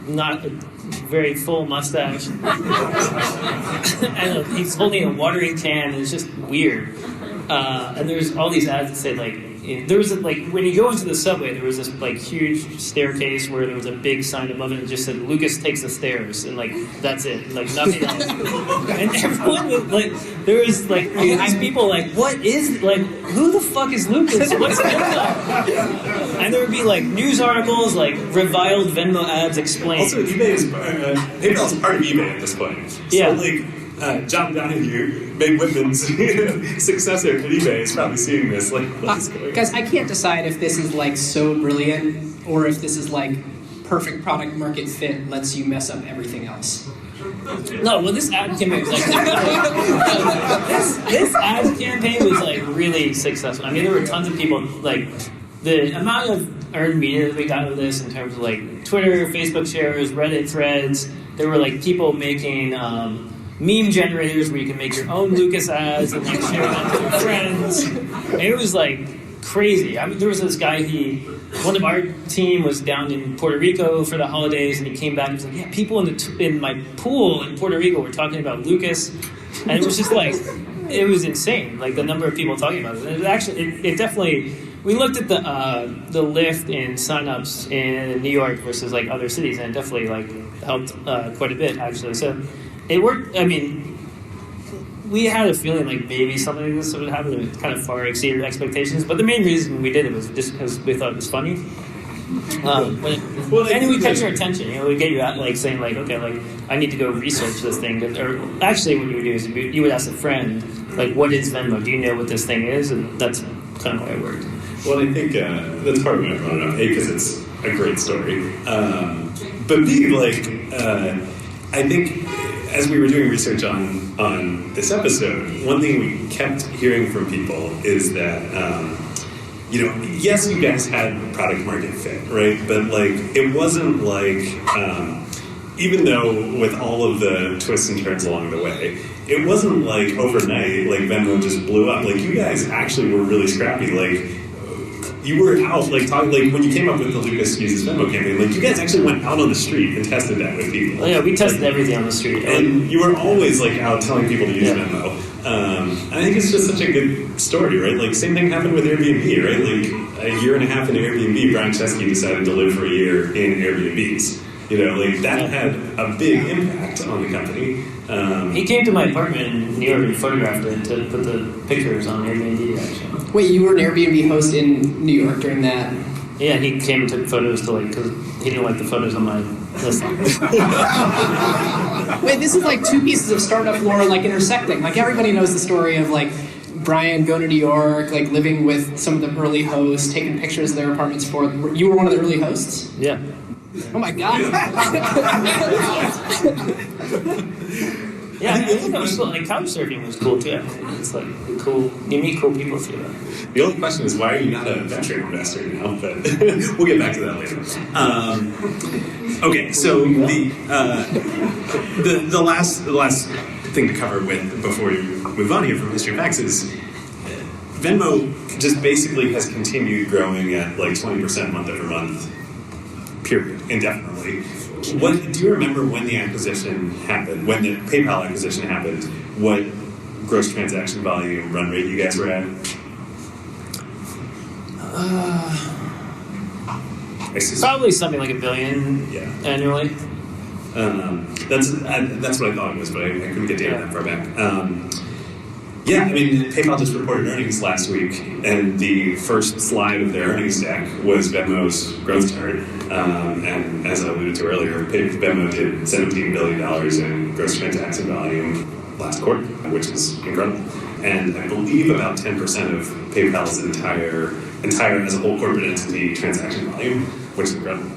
not a very full mustache. And he's holding a watering can, and it's just weird. And there's all these ads that say like, there was like when you go into the Subway, there was this like huge staircase where there was a big sign above it that just said Lucas takes the stairs, and like that's it, like nothing else. And everyone was like, there was like all these people like, what is like, who the fuck is Lucas? What's going on? And there would be like news articles like reviled Venmo ads explained. Also, eBay is PayPal is part of eBay at this point. So, yeah. Like John Donahue, Meg Whitman's successor at eBay, is probably seeing this. Like, what's going on? Guys, I can't decide if this is like so brilliant or if this is like perfect product market fit lets you mess up everything else. No, well, this ad campaign was like this ad campaign was like really successful. I mean, there were tons of people. Like the amount of earned media that we got with this in terms of like Twitter, Facebook shares, Reddit threads. There were like people making meme generators where you can make your own Lucas ads and like share them with your friends. And it was like crazy. I mean, there was this guy. One of our team was down in Puerto Rico for the holidays, and he came back and was like, "Yeah, people in my pool in Puerto Rico were talking about Lucas," and it was just like, it was insane. Like the number of people talking about it. And it actually, it definitely. We looked at the lift in signups in New York versus like other cities, and it definitely like helped quite a bit actually. So it worked. I mean, we had a feeling like maybe something like this would happen. It kind of far exceeded expectations, but the main reason we did it was just because we thought it was funny. And it would catch your attention. You know, it would get you out like saying like, okay, like I need to go research this thing. Or actually, what you would do is you would ask a friend like, what is Venmo? Do you know what this thing is? And that's kind of why it worked. Well, I think that's part of why I brought it up. A, because it's a great story, but B, like I think as we were doing research on this episode, one thing we kept hearing from people is that yes, you guys had product market fit, right? But like it wasn't like even though with all of the twists and turns along the way, it wasn't like overnight like Venmo just blew up. Like you guys actually were really scrappy. Like you were out like talking like when you came up with the Lucas Uses Venmo campaign, like you guys actually went out on the street and tested that with people. Oh, yeah, we tested everything on the street, and you were always like out telling people to use Venmo. I think it's just such a good story, right? Like same thing happened with Airbnb, right? Like a year and a half into Airbnb, Brian Chesky decided to live for a year in Airbnbs. You know, like that had a big impact on the company. He came to my apartment in New York and photographed it to put the pictures on Airbnb, actually. Wait, you were an Airbnb host in New York during that? Yeah, he came and took photos to like, because he didn't like the photos on my list. Wait, this is like two pieces of startup lore like intersecting. Like everybody knows the story of like Brian going to New York, like living with some of the early hosts, taking pictures of their apartments for. You were one of the early hosts? Yeah. Oh my god. Yeah, I think that was cool. Like couch surfing was cool too. It's like cool. You meet cool people through that. The only question is why are you not a venture investor now? But we'll get back to that later. Okay, so the last thing to cover with before we move on here from History of Facts is Venmo just basically has continued growing at like 20% month over month, period, indefinitely. What do you remember when the acquisition happened? When the PayPal acquisition happened? What gross transaction volume run rate you guys were at? Probably something like $1 billion annually. That's what I thought it was, but I couldn't get data that far back. Yeah, I mean, PayPal just reported earnings last week, and the first slide of their earnings deck was Venmo's growth chart. And as I alluded to earlier, Venmo did $17 billion in gross transaction volume last quarter, which is incredible. And I believe about 10% of PayPal's entire as a whole corporate entity transaction volume, which is incredible.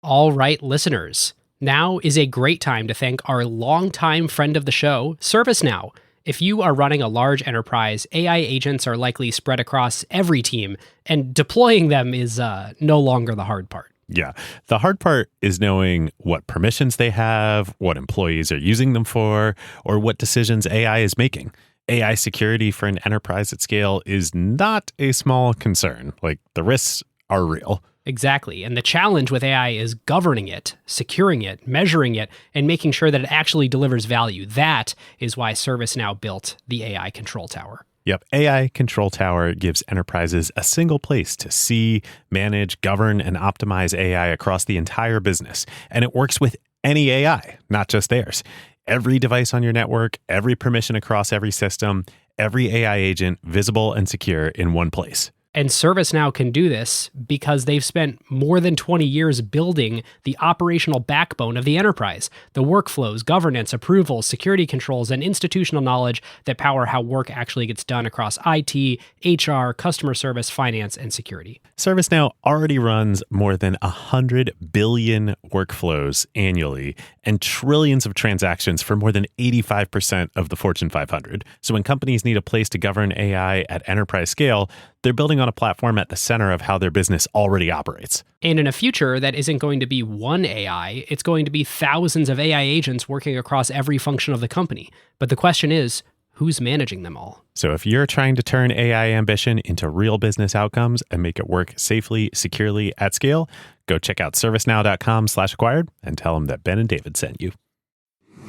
All right, listeners. Now is a great time to thank our longtime friend of the show, ServiceNow. If you are running a large enterprise, AI agents are likely spread across every team, and deploying them is no longer the hard part. Yeah. The hard part is knowing what permissions they have, what employees are using them for, or what decisions AI is making. AI security for an enterprise at scale is not a small concern. Like, the risks are real. Exactly. And the challenge with AI is governing it, securing it, measuring it, and making sure that it actually delivers value. That is why ServiceNow built the AI Control Tower. Yep. AI Control Tower gives enterprises a single place to see, manage, govern, and optimize AI across the entire business. And it works with any AI, not just theirs. Every device on your network, every permission across every system, every AI agent visible and secure in one place. And ServiceNow can do this because they've spent more than 20 years building the operational backbone of the enterprise, the workflows, governance, approvals, security controls, and institutional knowledge that power how work actually gets done across IT, HR, customer service, finance, and security. ServiceNow already runs more than 100 billion workflows annually and trillions of transactions for more than 85% of the Fortune 500. So when companies need a place to govern AI at enterprise scale, they're building on a platform at the center of how their business already operates. And in a future that isn't going to be one AI, it's going to be thousands of AI agents working across every function of the company. But the question is, who's managing them all? So if you're trying to turn AI ambition into real business outcomes and make it work safely, securely, at scale, go check out servicenow.com/acquired and tell them that Ben and David sent you.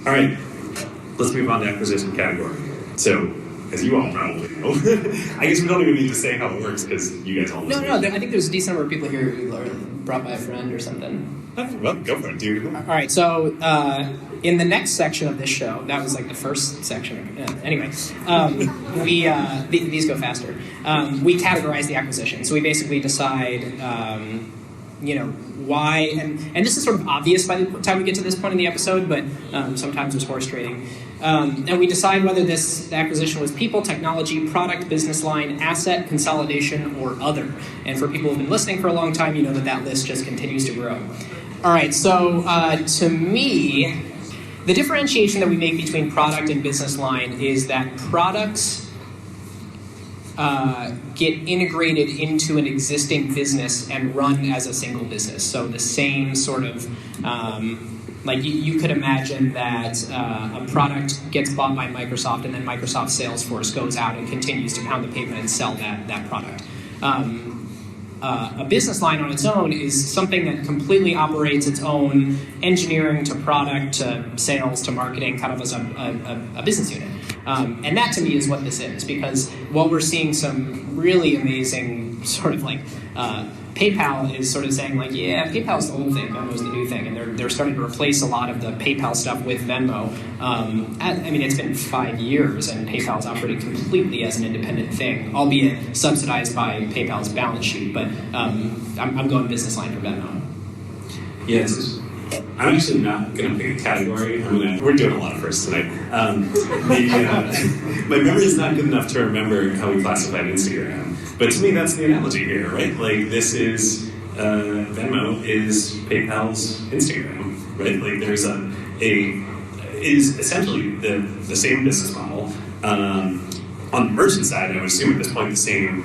All right, let's move on to acquisition category. So, as you all probably know, I guess we don't even need to say how it works because you guys all know. No, I think there's a decent number of people here who are brought by a friend or something. Well, go for it, dude. All right, so in the next section of this show, that was like the first section. Anyway, these go faster. We categorize the acquisition. So we basically decide, why, and this is sort of obvious by the time we get to this point in the episode, but sometimes there's horse trading. And we decide whether this acquisition was people, technology, product, business line, asset, consolidation, or other. And for people who've been listening for a long time, you know that list just continues to grow. All right, so to me, the differentiation that we make between product and business line is that products get integrated into an existing business and run as a single business. So the same sort of, like you could imagine that a product gets bought by Microsoft and then Microsoft Salesforce goes out and continues to pound the pavement and sell that product. A business line on its own is something that completely operates its own engineering to product to sales to marketing, kind of as a business unit. And that to me is what this is, because while we're seeing some really amazing sort of like PayPal is sort of saying like, yeah, PayPal's the old thing, Venmo's the new thing, and they're starting to replace a lot of the PayPal stuff with Venmo. I mean, it's been 5 years, and PayPal's operated completely as an independent thing, albeit subsidized by PayPal's balance sheet. But I'm going business line for Venmo. Yes. I'm actually not going to pick a category. We're doing a lot of firsts tonight. My memory is not good enough to remember how we classified Instagram. But to me, that's the analogy here, right? Like, this is, Venmo is PayPal's Instagram, right? Like, there's it is essentially the same business model. On the merchant side, I would assume at this point the same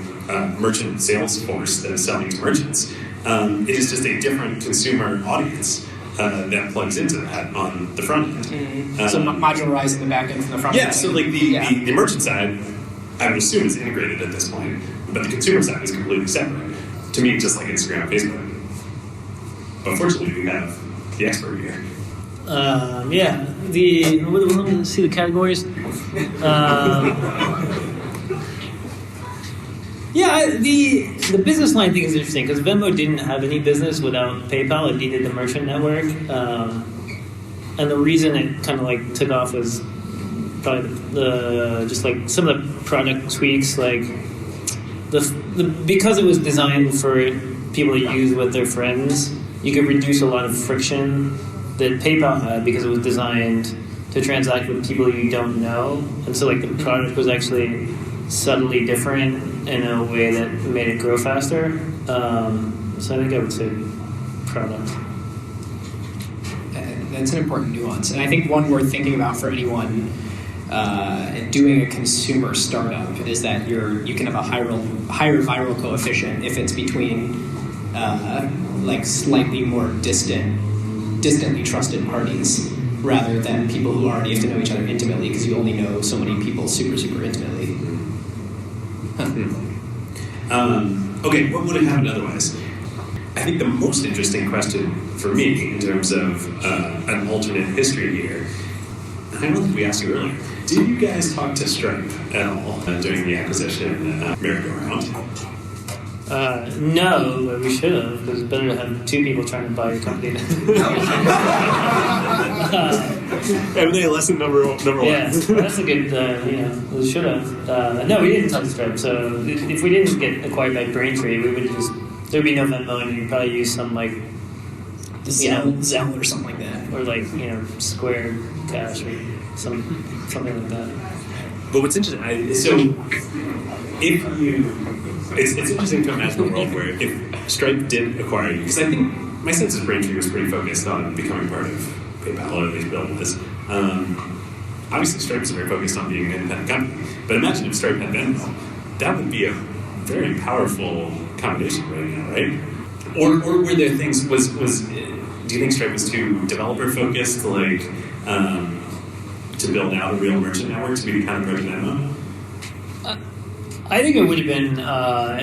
merchant sales force that is selling to merchants. It is just a different consumer audience that plugs into that on the front end. Mm-hmm. So modularizing the back end from the front end. Yeah, so like the merchant side, I would assume is integrated at this point, but the consumer side is completely separate. To me, just like Instagram and Facebook. But fortunately, we have the expert here. Let me see the categories. The business line thing is interesting because Venmo didn't have any business without PayPal. It needed the merchant network, and the reason it kind of like took off was probably just like some of the product tweaks, like because it was designed for people to use with their friends. You could reduce a lot of friction that PayPal had because it was designed to transact with people you don't know, and so like the product was actually subtly different in a way that made it grow faster. So I think I would say product. That's an important nuance, and I think one worth thinking about for anyone doing a consumer startup is that you can have a higher viral coefficient if it's between like slightly more distantly trusted parties, rather than people who already have to know each other intimately, because you only know so many people super intimately. Okay, what would have happened otherwise? I think the most interesting question for me in terms of an alternate history here, and I don't think we asked you earlier, did you guys talk to Stripe at all during the acquisition merry-go-round? No, but we should have, because it's better to have two people trying to buy your company. M&A lesson number one. Yeah, that's a good, we should have. No, we didn't talk to Stripe, so if we didn't get acquired by Braintree, there'd be no Venmo, and you'd probably use some, like, Zelle or something like that. Or, like, Square Cash or something like that. But what's interesting, it's interesting to imagine a world where if Stripe did acquire you, because I think my sense is Braintree was pretty focused on becoming part of PayPal, or at least building this. Obviously, Stripe is very focused on being an independent company, but imagine if Stripe had Venmo, that would be a very powerful combination right now, right? Or were there things? Do you think Stripe was too developer focused, like to build out a real merchant network to be the kind of approach Venmo? I think it would have been,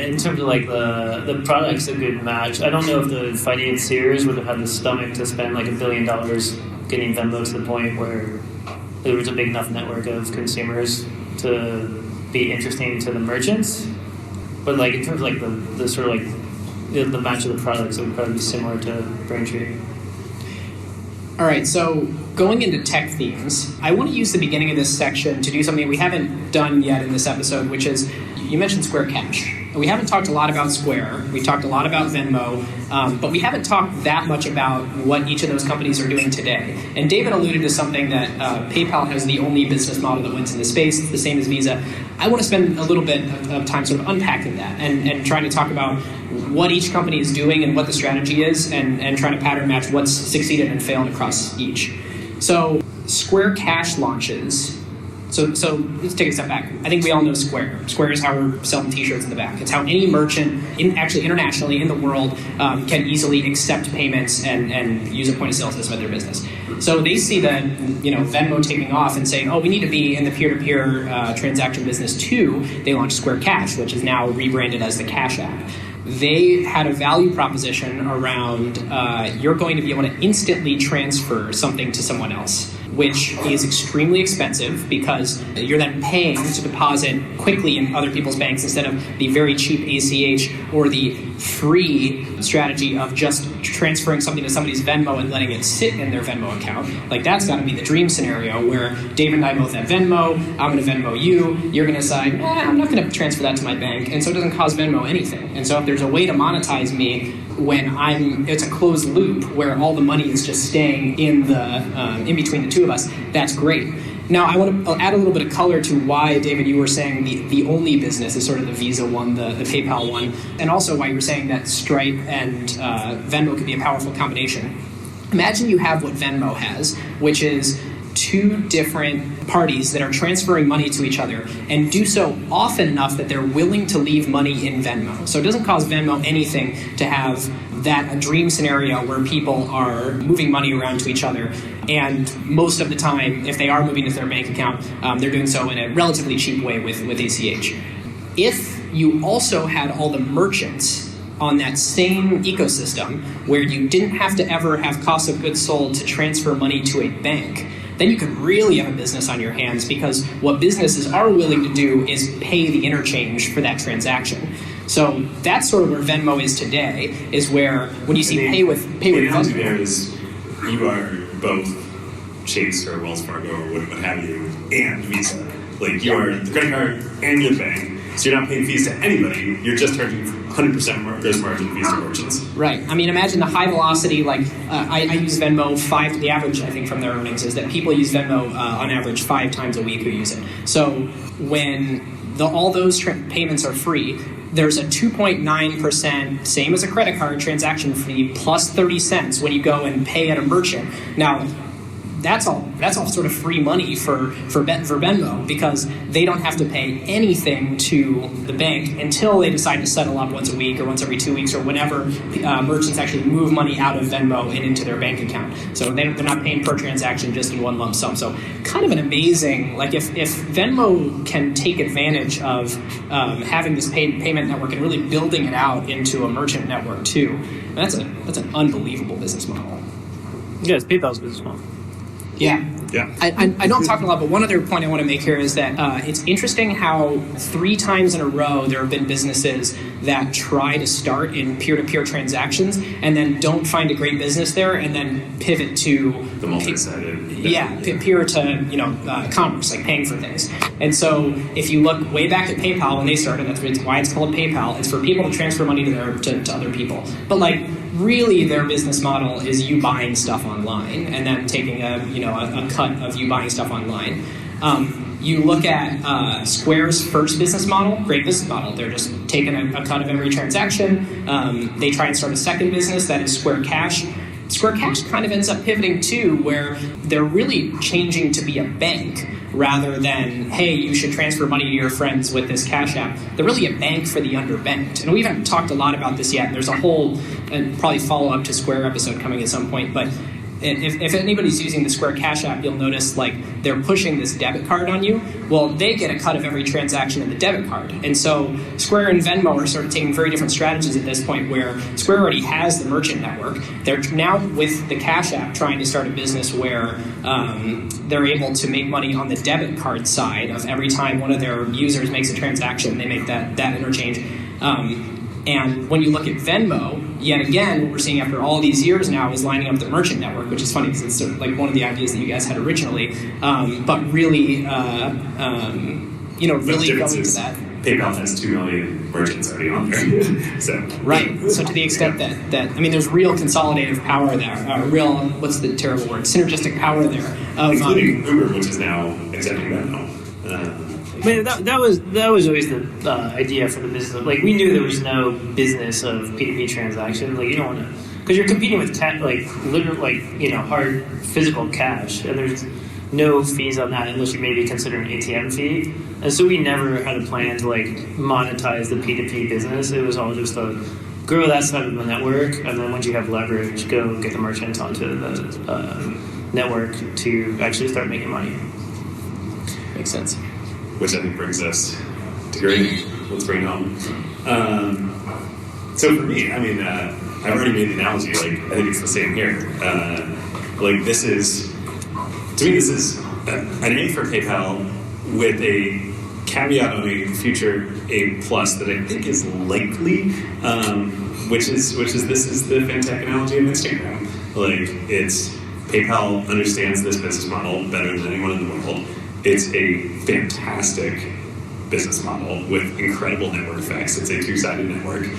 in terms of like the product's a good match. I don't know if the financiers would have had the stomach to spend like $1 billion getting Venmo to the point where there was a big enough network of consumers to be interesting to the merchants. But like in terms of like the sort of like the match of the products, it would probably be similar to Braintree. All right, so going into tech themes, I want to use the beginning of this section to do something we haven't done yet in this episode, which is, you mentioned Square Cash. We haven't talked a lot about Square. We talked a lot about Venmo, but we haven't talked that much about what each of those companies are doing today. And David alluded to something that PayPal has the only business model that wins in the space, the same as Visa. I want to spend a little bit of time sort of unpacking that and trying to talk about what each company is doing and what the strategy is, and trying to pattern match what's succeeded and failed across each. So Square Cash launches. So let's take a step back. I think we all know Square. Square is how we're selling T-shirts in the back. It's how any merchant, actually internationally in the world, can easily accept payments and use a point-of-sale system at their business. So they see that Venmo taking off and saying, oh, we need to be in the peer-to-peer transaction business too. They launched Square Cash, which is now rebranded as the Cash App. They had a value proposition around you're going to be able to instantly transfer something to someone else, which is extremely expensive because you're then paying to deposit quickly in other people's banks instead of the very cheap ACH or the free strategy of just transferring something to somebody's Venmo and letting it sit in their Venmo account. Like, that's got to be the dream scenario where Dave and I both have Venmo, I'm going to Venmo you, you're going to decide, I'm not going to transfer that to my bank, and so it doesn't cost Venmo anything. And so if there's a way to monetize me when it's a closed loop where all the money is just staying in between the two of us, that's great. Now, I want to add a little bit of color to why, David, you were saying the only business is sort of the Visa one, the PayPal one, and also why you were saying that Stripe and Venmo could be a powerful combination. Imagine you have what Venmo has, which is two different parties that are transferring money to each other and do so often enough that they're willing to leave money in Venmo. So it doesn't cost Venmo anything to have a dream scenario where people are moving money around to each other. And most of the time, if they are moving to their bank account, they're doing so in a relatively cheap way with ACH. If you also had all the merchants on that same ecosystem where you didn't have to ever have cost of goods sold to transfer money to a bank, then you could really have a business on your hands, because what businesses are willing to do is pay the interchange for that transaction. So that's sort of where Venmo is today, is where when you see pay with Venmo. There is, you are both Chase or Wells Fargo or what have you, and Visa. Like, you are the credit card and the bank. So you're not paying fees to anybody. You're just charging 100% gross margin fees to merchants. Right. I mean, imagine the high velocity, I use Venmo the average, I think, from their earnings is that people use Venmo on average 5 times a week who use it. So when all those payments are free, there's a 2.9%, same as a credit card transaction fee, plus 30 cents when you go and pay at a merchant. Now, that's all sort of free money for Venmo, because they don't have to pay anything to the bank until they decide to settle up once a week or once every 2 weeks or whenever merchants actually move money out of Venmo and into their bank account. So they're not paying per transaction, just in one lump sum. So kind of an amazing, like if Venmo can take advantage of having this payment network and really building it out into a merchant network too, that's an unbelievable business model. Yeah, it's PayPal's business model. Yeah. Yeah. I don't talk a lot, but one other point I want to make here is that it's interesting how 3 times in a row there have been businesses that try to start in peer-to-peer transactions and then don't find a great business there and then pivot to The multi-sided. peer to commerce, like paying for things. And so if you look way back at PayPal when they started, that's why it's called PayPal. It's for people to transfer money to other people. But like really their business model is you buying stuff online and then taking a cut of you buying stuff online. You look at Square's first business model, great business model. They're just taking a cut of every transaction. They try and start a second business, that is Square Cash. Square Cash kind of ends up pivoting too, where they're really changing to be a bank rather than, hey, you should transfer money to your friends with this Cash App. They're really a bank for the underbanked. And we haven't talked a lot about this yet. There's a whole, and probably follow-up to Square episode coming at some point, but if anybody's using the Square Cash App, you'll notice like they're pushing this debit card on you. Well, they get a cut of every transaction in the debit card. And so Square and Venmo are sort of taking very different strategies at this point, where Square already has the merchant network. They're now with the Cash App trying to start a business where they're able to make money on the debit card side of every time one of their users makes a transaction, they make that interchange. And when you look at Venmo, yet again, what we're seeing after all these years now is lining up the merchant network, which is funny because it's sort of like one of the ideas that you guys had originally, but really, really going to that. PayPal has 2 million merchants already on there. So right. So to the extent that there's real consolidative power there, real, what's the terrible word, synergistic power there, including Uber, which is now accepting Venmo. I mean, that was always the idea for the business. Like, we knew there was no business of P2P transactions. Like, you don't want to, because you're competing with hard physical cash, and there's no fees on that unless you maybe consider an ATM fee. And so we never had a plan to like monetize the P2P business. It was all just to grow that side of the network, and then once you have leverage, go get the merchants onto the network to actually start making money. Makes sense. Which I think brings us to grading. Let's bring it home. So for me, I mean, I've already made the analogy. Like, I think it's the same here. This is an A for PayPal with a caveat on a future A plus that I think is likely, which is this is the fintech analogy of Instagram. Like, it's PayPal understands this business model better than anyone in the world. It's a fantastic business model with incredible network effects. It's a 2-sided network.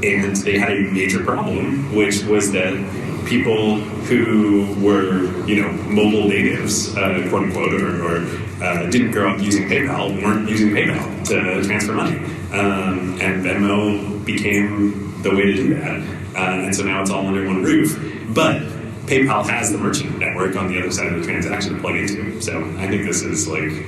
And they had a major problem, which was that people who were, mobile natives, quote unquote, or didn't grow up using PayPal, weren't using PayPal to transfer money. And Venmo became the way to do that. And so now it's all under one roof. But PayPal has the merchant network on the other side of the transaction to plug into. So I think this is like,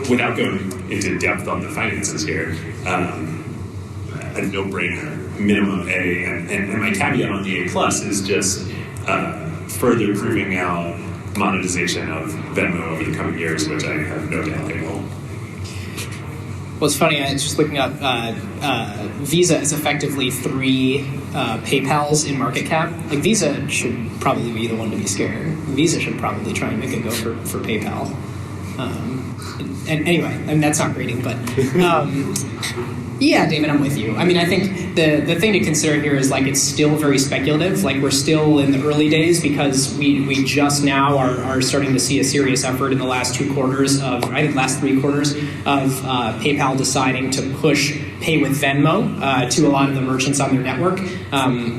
without going into depth on the finances here, a no-brainer, minimum A. And my caveat on the A plus is just further proving out monetization of Venmo over the coming years, which I have no doubt they will. Well, it's funny, I was just looking up, Visa is effectively 3 PayPals in market cap. Like, Visa should probably be the one to be scared. Visa should probably try and make a go for PayPal. And anyway, I mean, that's not grading, but yeah, David, I'm with you. I mean, I think the thing to consider here is like it's still very speculative. Like, we're still in the early days because we just now are starting to see a serious effort in the last 2 quarters of, I think last 3 quarters of PayPal deciding to push Pay with Venmo to a lot of the merchants on their network.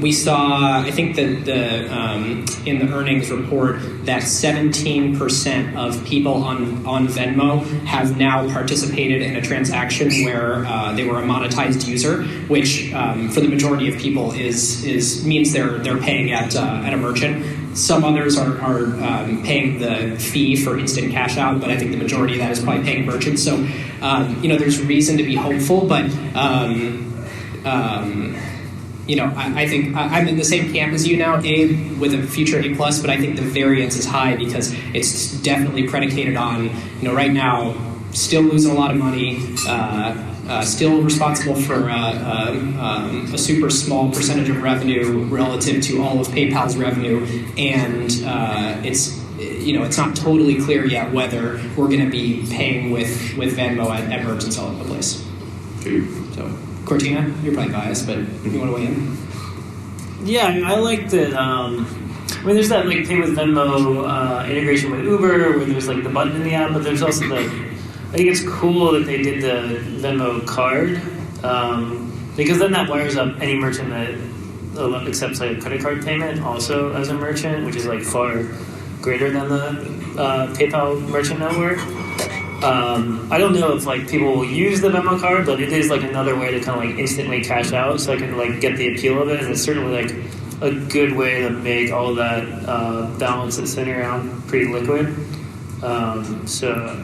We saw, I think that in the earnings report that 17% of people on Venmo have now participated in a transaction where they were a monetized user, which for the majority of people is means they're paying at a merchant. Some others are paying the fee for instant cash out, but I think the majority of that is probably paying merchants. So, there's reason to be hopeful, but I think I'm in the same camp as you now, A, with a future A+, but I think the variance is high because it's definitely predicated on, right now, still losing a lot of money, still responsible for a super small percentage of revenue relative to all of PayPal's revenue, and it's not totally clear yet whether we're going to be paying with Venmo at merchants all over the place. So, Kortina, you're probably biased, but you want to weigh in? Yeah, I like that. There's that like pay with Venmo integration with Uber, where there's like the button in the app, but there's also I think it's cool that they did the Venmo card, because then that wires up any merchant that accepts like a credit card payment also as a merchant, which is like far greater than the PayPal merchant network. I don't know if like people will use the Venmo card, but it is like another way to kind of like instantly cash out, so I can like get the appeal of it, and it's certainly like a good way to make all of that balance that's sitting around pretty liquid. So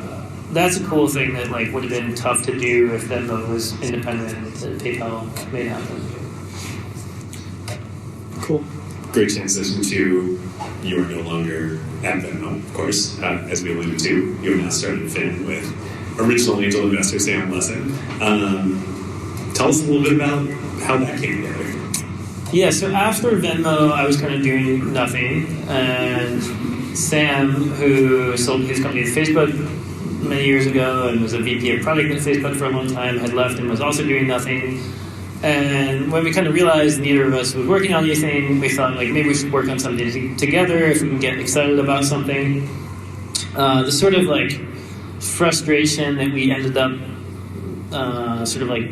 that's a cool thing that like would have been tough to do if Venmo was independent, that PayPal made happen. Cool. Great transition to you are no longer at Venmo, of course. As we alluded to, you are now starting Finn with original angel investor Sam Blessing. Tell us a little bit about how that came together. Yeah, so after Venmo, I was kind of doing nothing, and Sam, who sold his company to Facebook many years ago and was a VP of product at Facebook for a long time, had left and was also doing nothing. And when we kind of realized neither of us was working on anything, we thought like maybe we should work on something together if we can get excited about something. The sort of like frustration that we ended up sort of like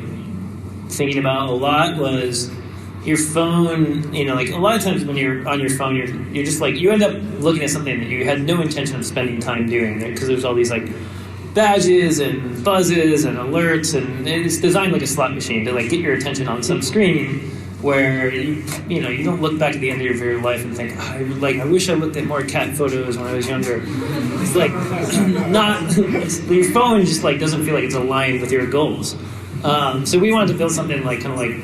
thinking about a lot was your phone. Like a lot of times when you're on your phone, you're just like, you end up looking at something that you had no intention of spending time doing, because there's all these like badges and buzzes and alerts, and it's designed like a slot machine to like get your attention on some screen where you don't look back at the end of your life and think, I wish I looked at more cat photos when I was younger. It's like your phone just like doesn't feel like it's aligned with your goals. So we wanted to build something like kind of like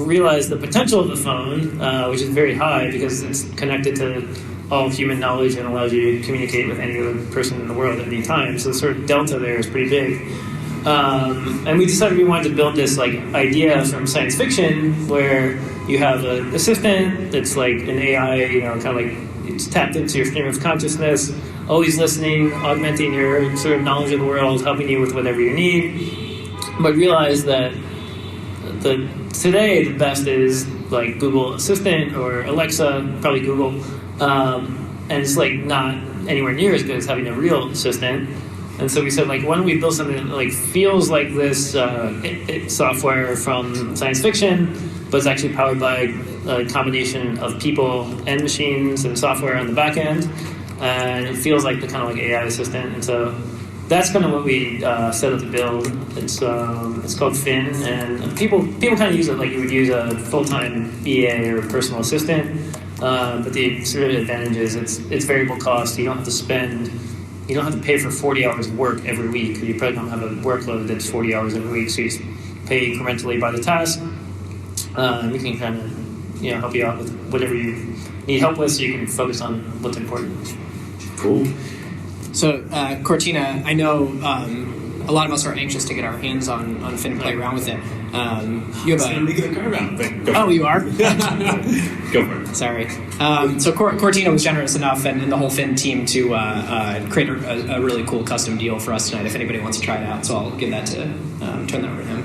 realize the potential of the phone, which is very high because it's connected to all human knowledge and allows you to communicate with any other person in the world at any time. So the sort of delta there is pretty big. And we decided we wanted to build this like idea from science fiction where you have an assistant that's like an AI, kind of like it's tapped into your stream of consciousness, always listening, augmenting your sort of knowledge of the world, helping you with whatever you need. But realize that today the best is like Google Assistant or Alexa, probably Google. And it's like not anywhere near as good as having a real assistant. And so we said, like, why don't we build something that like feels like this software from science fiction, but it's actually powered by a combination of people and machines and software on the back end, and it feels like the kind of like AI assistant. And so that's kind of what we set out to build. It's called Finn, and people kind of use it like you would use a full-time EA or personal assistant. But the sort of advantage is it's variable cost. You don't have to pay for 40 hours of work every week. You probably don't have a workload that's 40 hours every week, so you just pay incrementally by the task. We can kind of help you out with whatever you need help with, so you can focus on what's important. Cool. So, Kortina, I know a lot of us are anxious to get our hands on Finn and play around with it. You have a Carve Out thing. Oh, you are? Go for it. Sorry. So Kortina was generous enough and the whole Finn team to create a really cool custom deal for us tonight if anybody wants to try it out. So I'll give that to turn that over to him.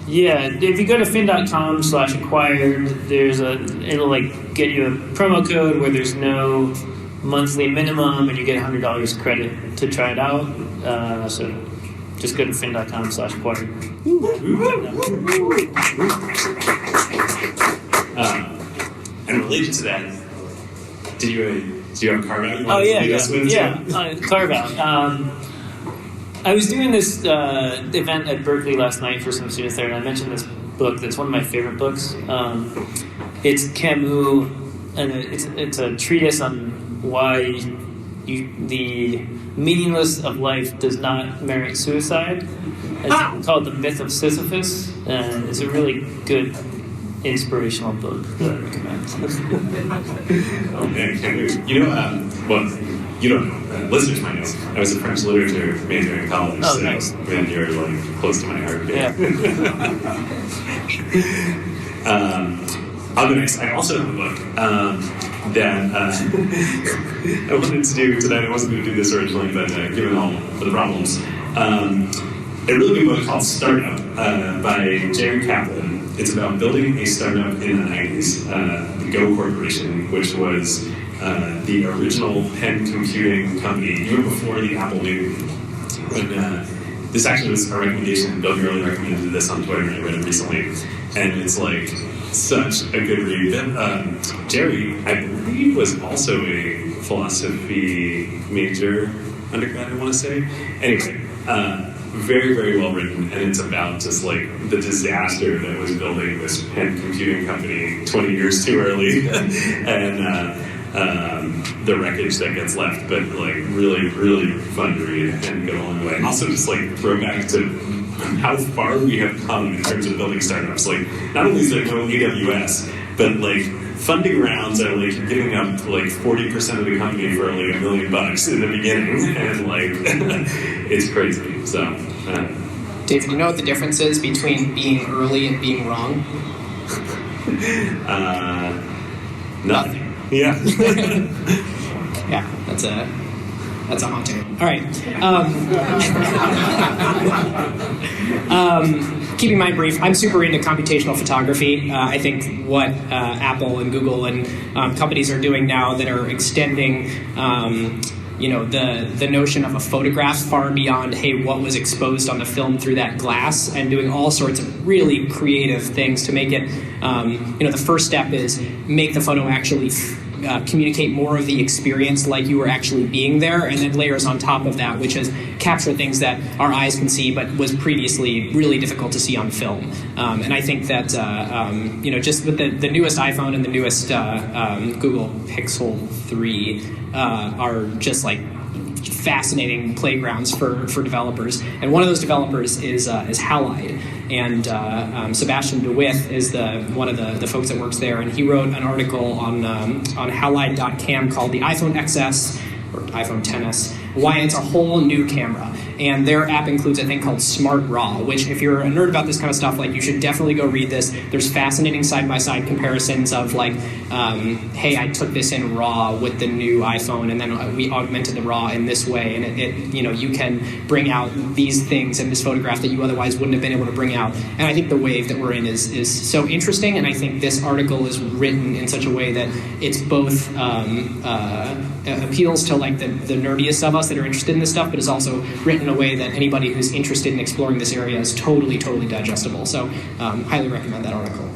Yeah, if you go to fin.com/acquired, it'll like get you a promo code where there's no monthly minimum and you get $100 credit to try it out. So just go to fin.com/acquired. And related to that, do you have a Carve Out? Oh yeah, Carve Out. I was doing this event at Berkeley last night for some students there, and I mentioned this book that's one of my favorite books. It's Camus' and it's a treatise on why the meaningless of life does not merit suicide. It's called The Myth of Sisyphus, and it's a really good inspirational book that I recommend. Oh man, can't wait. Well, you don't know. Listeners might know. I was a French literature major in college. Oh, so, nice. Man, you're like close to my heart. Yeah. On the next, I also have a book that I wanted to do tonight. I wasn't going to do this originally, but given all of the problems, a really good book called Startup by Jerry Kaplan. It's about building a startup in the 90s, the Go Corporation, which was the original Penn computing company, even before the Apple knew. When, this actually was a recommendation. Bill Gurley recommended this on Twitter, and I read it recently. And it's like such a good read. Jerry, I believe, was also a philosophy major undergrad, I want to say. Anyway, very, very well written, and it's about just like the disaster that was building this Penn computing company 20 years too early, and the wreckage that gets left. But like really, really fun to read and go a long way. And also just like throw back to how far we have come in terms of building startups. Like not only is there no AWS, but like funding rounds are like giving up like 40% of the company for like $1 million in the beginning, and like it's crazy. So, David, you know what the difference is between being early and being wrong? nothing. Yeah. Yeah, that's a haunting. All right. Keeping mine brief, I'm super into computational photography. I think what Apple and Google and companies are doing now that are extending the notion of a photograph far beyond, hey, what was exposed on the film through that glass, and doing all sorts of really creative things to make it, the first step is make the photo actually communicate more of the experience like you were actually being there, and then layers on top of that, which is capture things that our eyes can see but was previously really difficult to see on film. And I think that, just with the newest iPhone and the newest Google Pixel 3 are just like fascinating playgrounds for developers. And one of those developers is Halide. And Sebastian DeWitt is one of the folks that works there, and he wrote an article on Halide.cam called the iPhone XS or iPhone XS, why it's a whole new camera. And their app includes a thing called Smart RAW, which if you're a nerd about this kind of stuff, like you should definitely go read this. There's fascinating side-by-side comparisons of like, hey, I took this in RAW with the new iPhone, and then we augmented the RAW in this way, and you can bring out these things in this photograph that you otherwise wouldn't have been able to bring out. And I think the wave that we're in is so interesting, and I think this article is written in such a way that it's both appeals to like the nerdiest of us that are interested in this stuff, but is also written in a way that anybody who's interested in exploring this area is totally digestible. So highly recommend that article.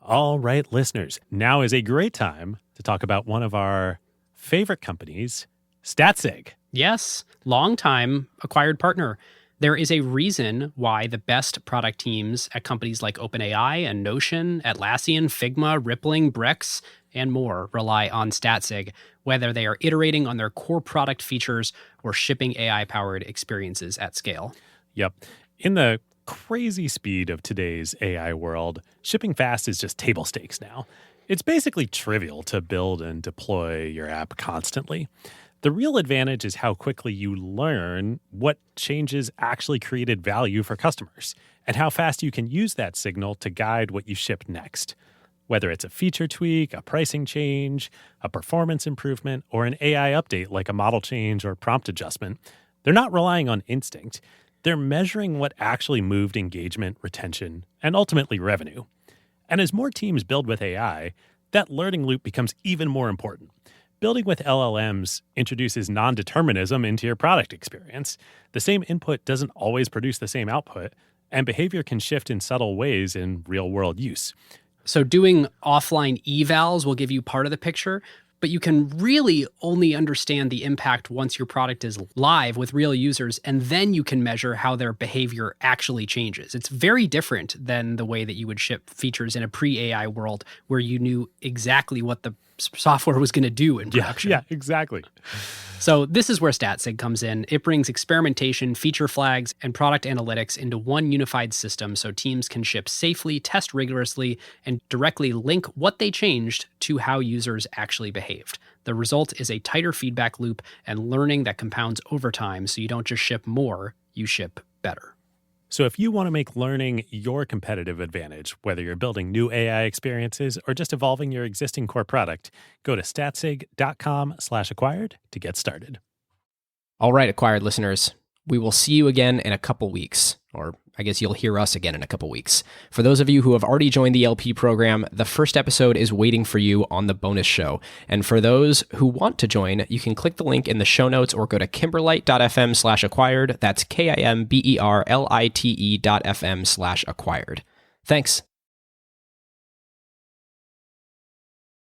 All right, listeners, now is a great time to talk about one of our favorite companies, Statsig. Yes, long-time acquired partner. There is a reason why the best product teams at companies like OpenAI and Notion, Atlassian, Figma, Rippling, Brex, and more rely on Statsig, whether they are iterating on their core product features or shipping AI-powered experiences at scale. Yep. In the crazy speed of today's AI world, shipping fast is just table stakes now. It's basically trivial to build and deploy your app constantly. The real advantage is how quickly you learn what changes actually created value for customers and how fast you can use that signal to guide what you ship next. Whether it's a feature tweak, a pricing change, a performance improvement, or an AI update like a model change or prompt adjustment, they're not relying on instinct. They're measuring what actually moved engagement, retention, and ultimately revenue. And as more teams build with AI, that learning loop becomes even more important. Building with LLMs introduces non-determinism into your product experience. The same input doesn't always produce the same output, and behavior can shift in subtle ways in real-world use. So doing offline evals will give you part of the picture, But you can really only understand the impact once your product is live with real users, and then you can measure how their behavior actually changes. It's very different than the way that you would ship features in a pre-AI world where you knew exactly what the software was going to do in production. Yeah, exactly. So this is where StatSig comes in. It brings experimentation, feature flags, and product analytics into one unified system so teams can ship safely, test rigorously, and directly link what they changed to how users actually behaved. The result is a tighter feedback loop and learning that compounds over time, so you don't just ship more, you ship better. So if you want to make learning your competitive advantage, whether you're building new AI experiences or just evolving your existing core product, go to statsig.com/acquired to get started. All right, Acquired listeners, we will see you again in a couple weeks, or I guess you'll hear us again in a couple weeks. For those of you who have already joined the LP program, the first episode is waiting for you on the bonus show. And for those who want to join, you can click the link in the show notes or go to kimberlite.fm/acquired. That's KIMBERLITE.fm/acquired. Thanks.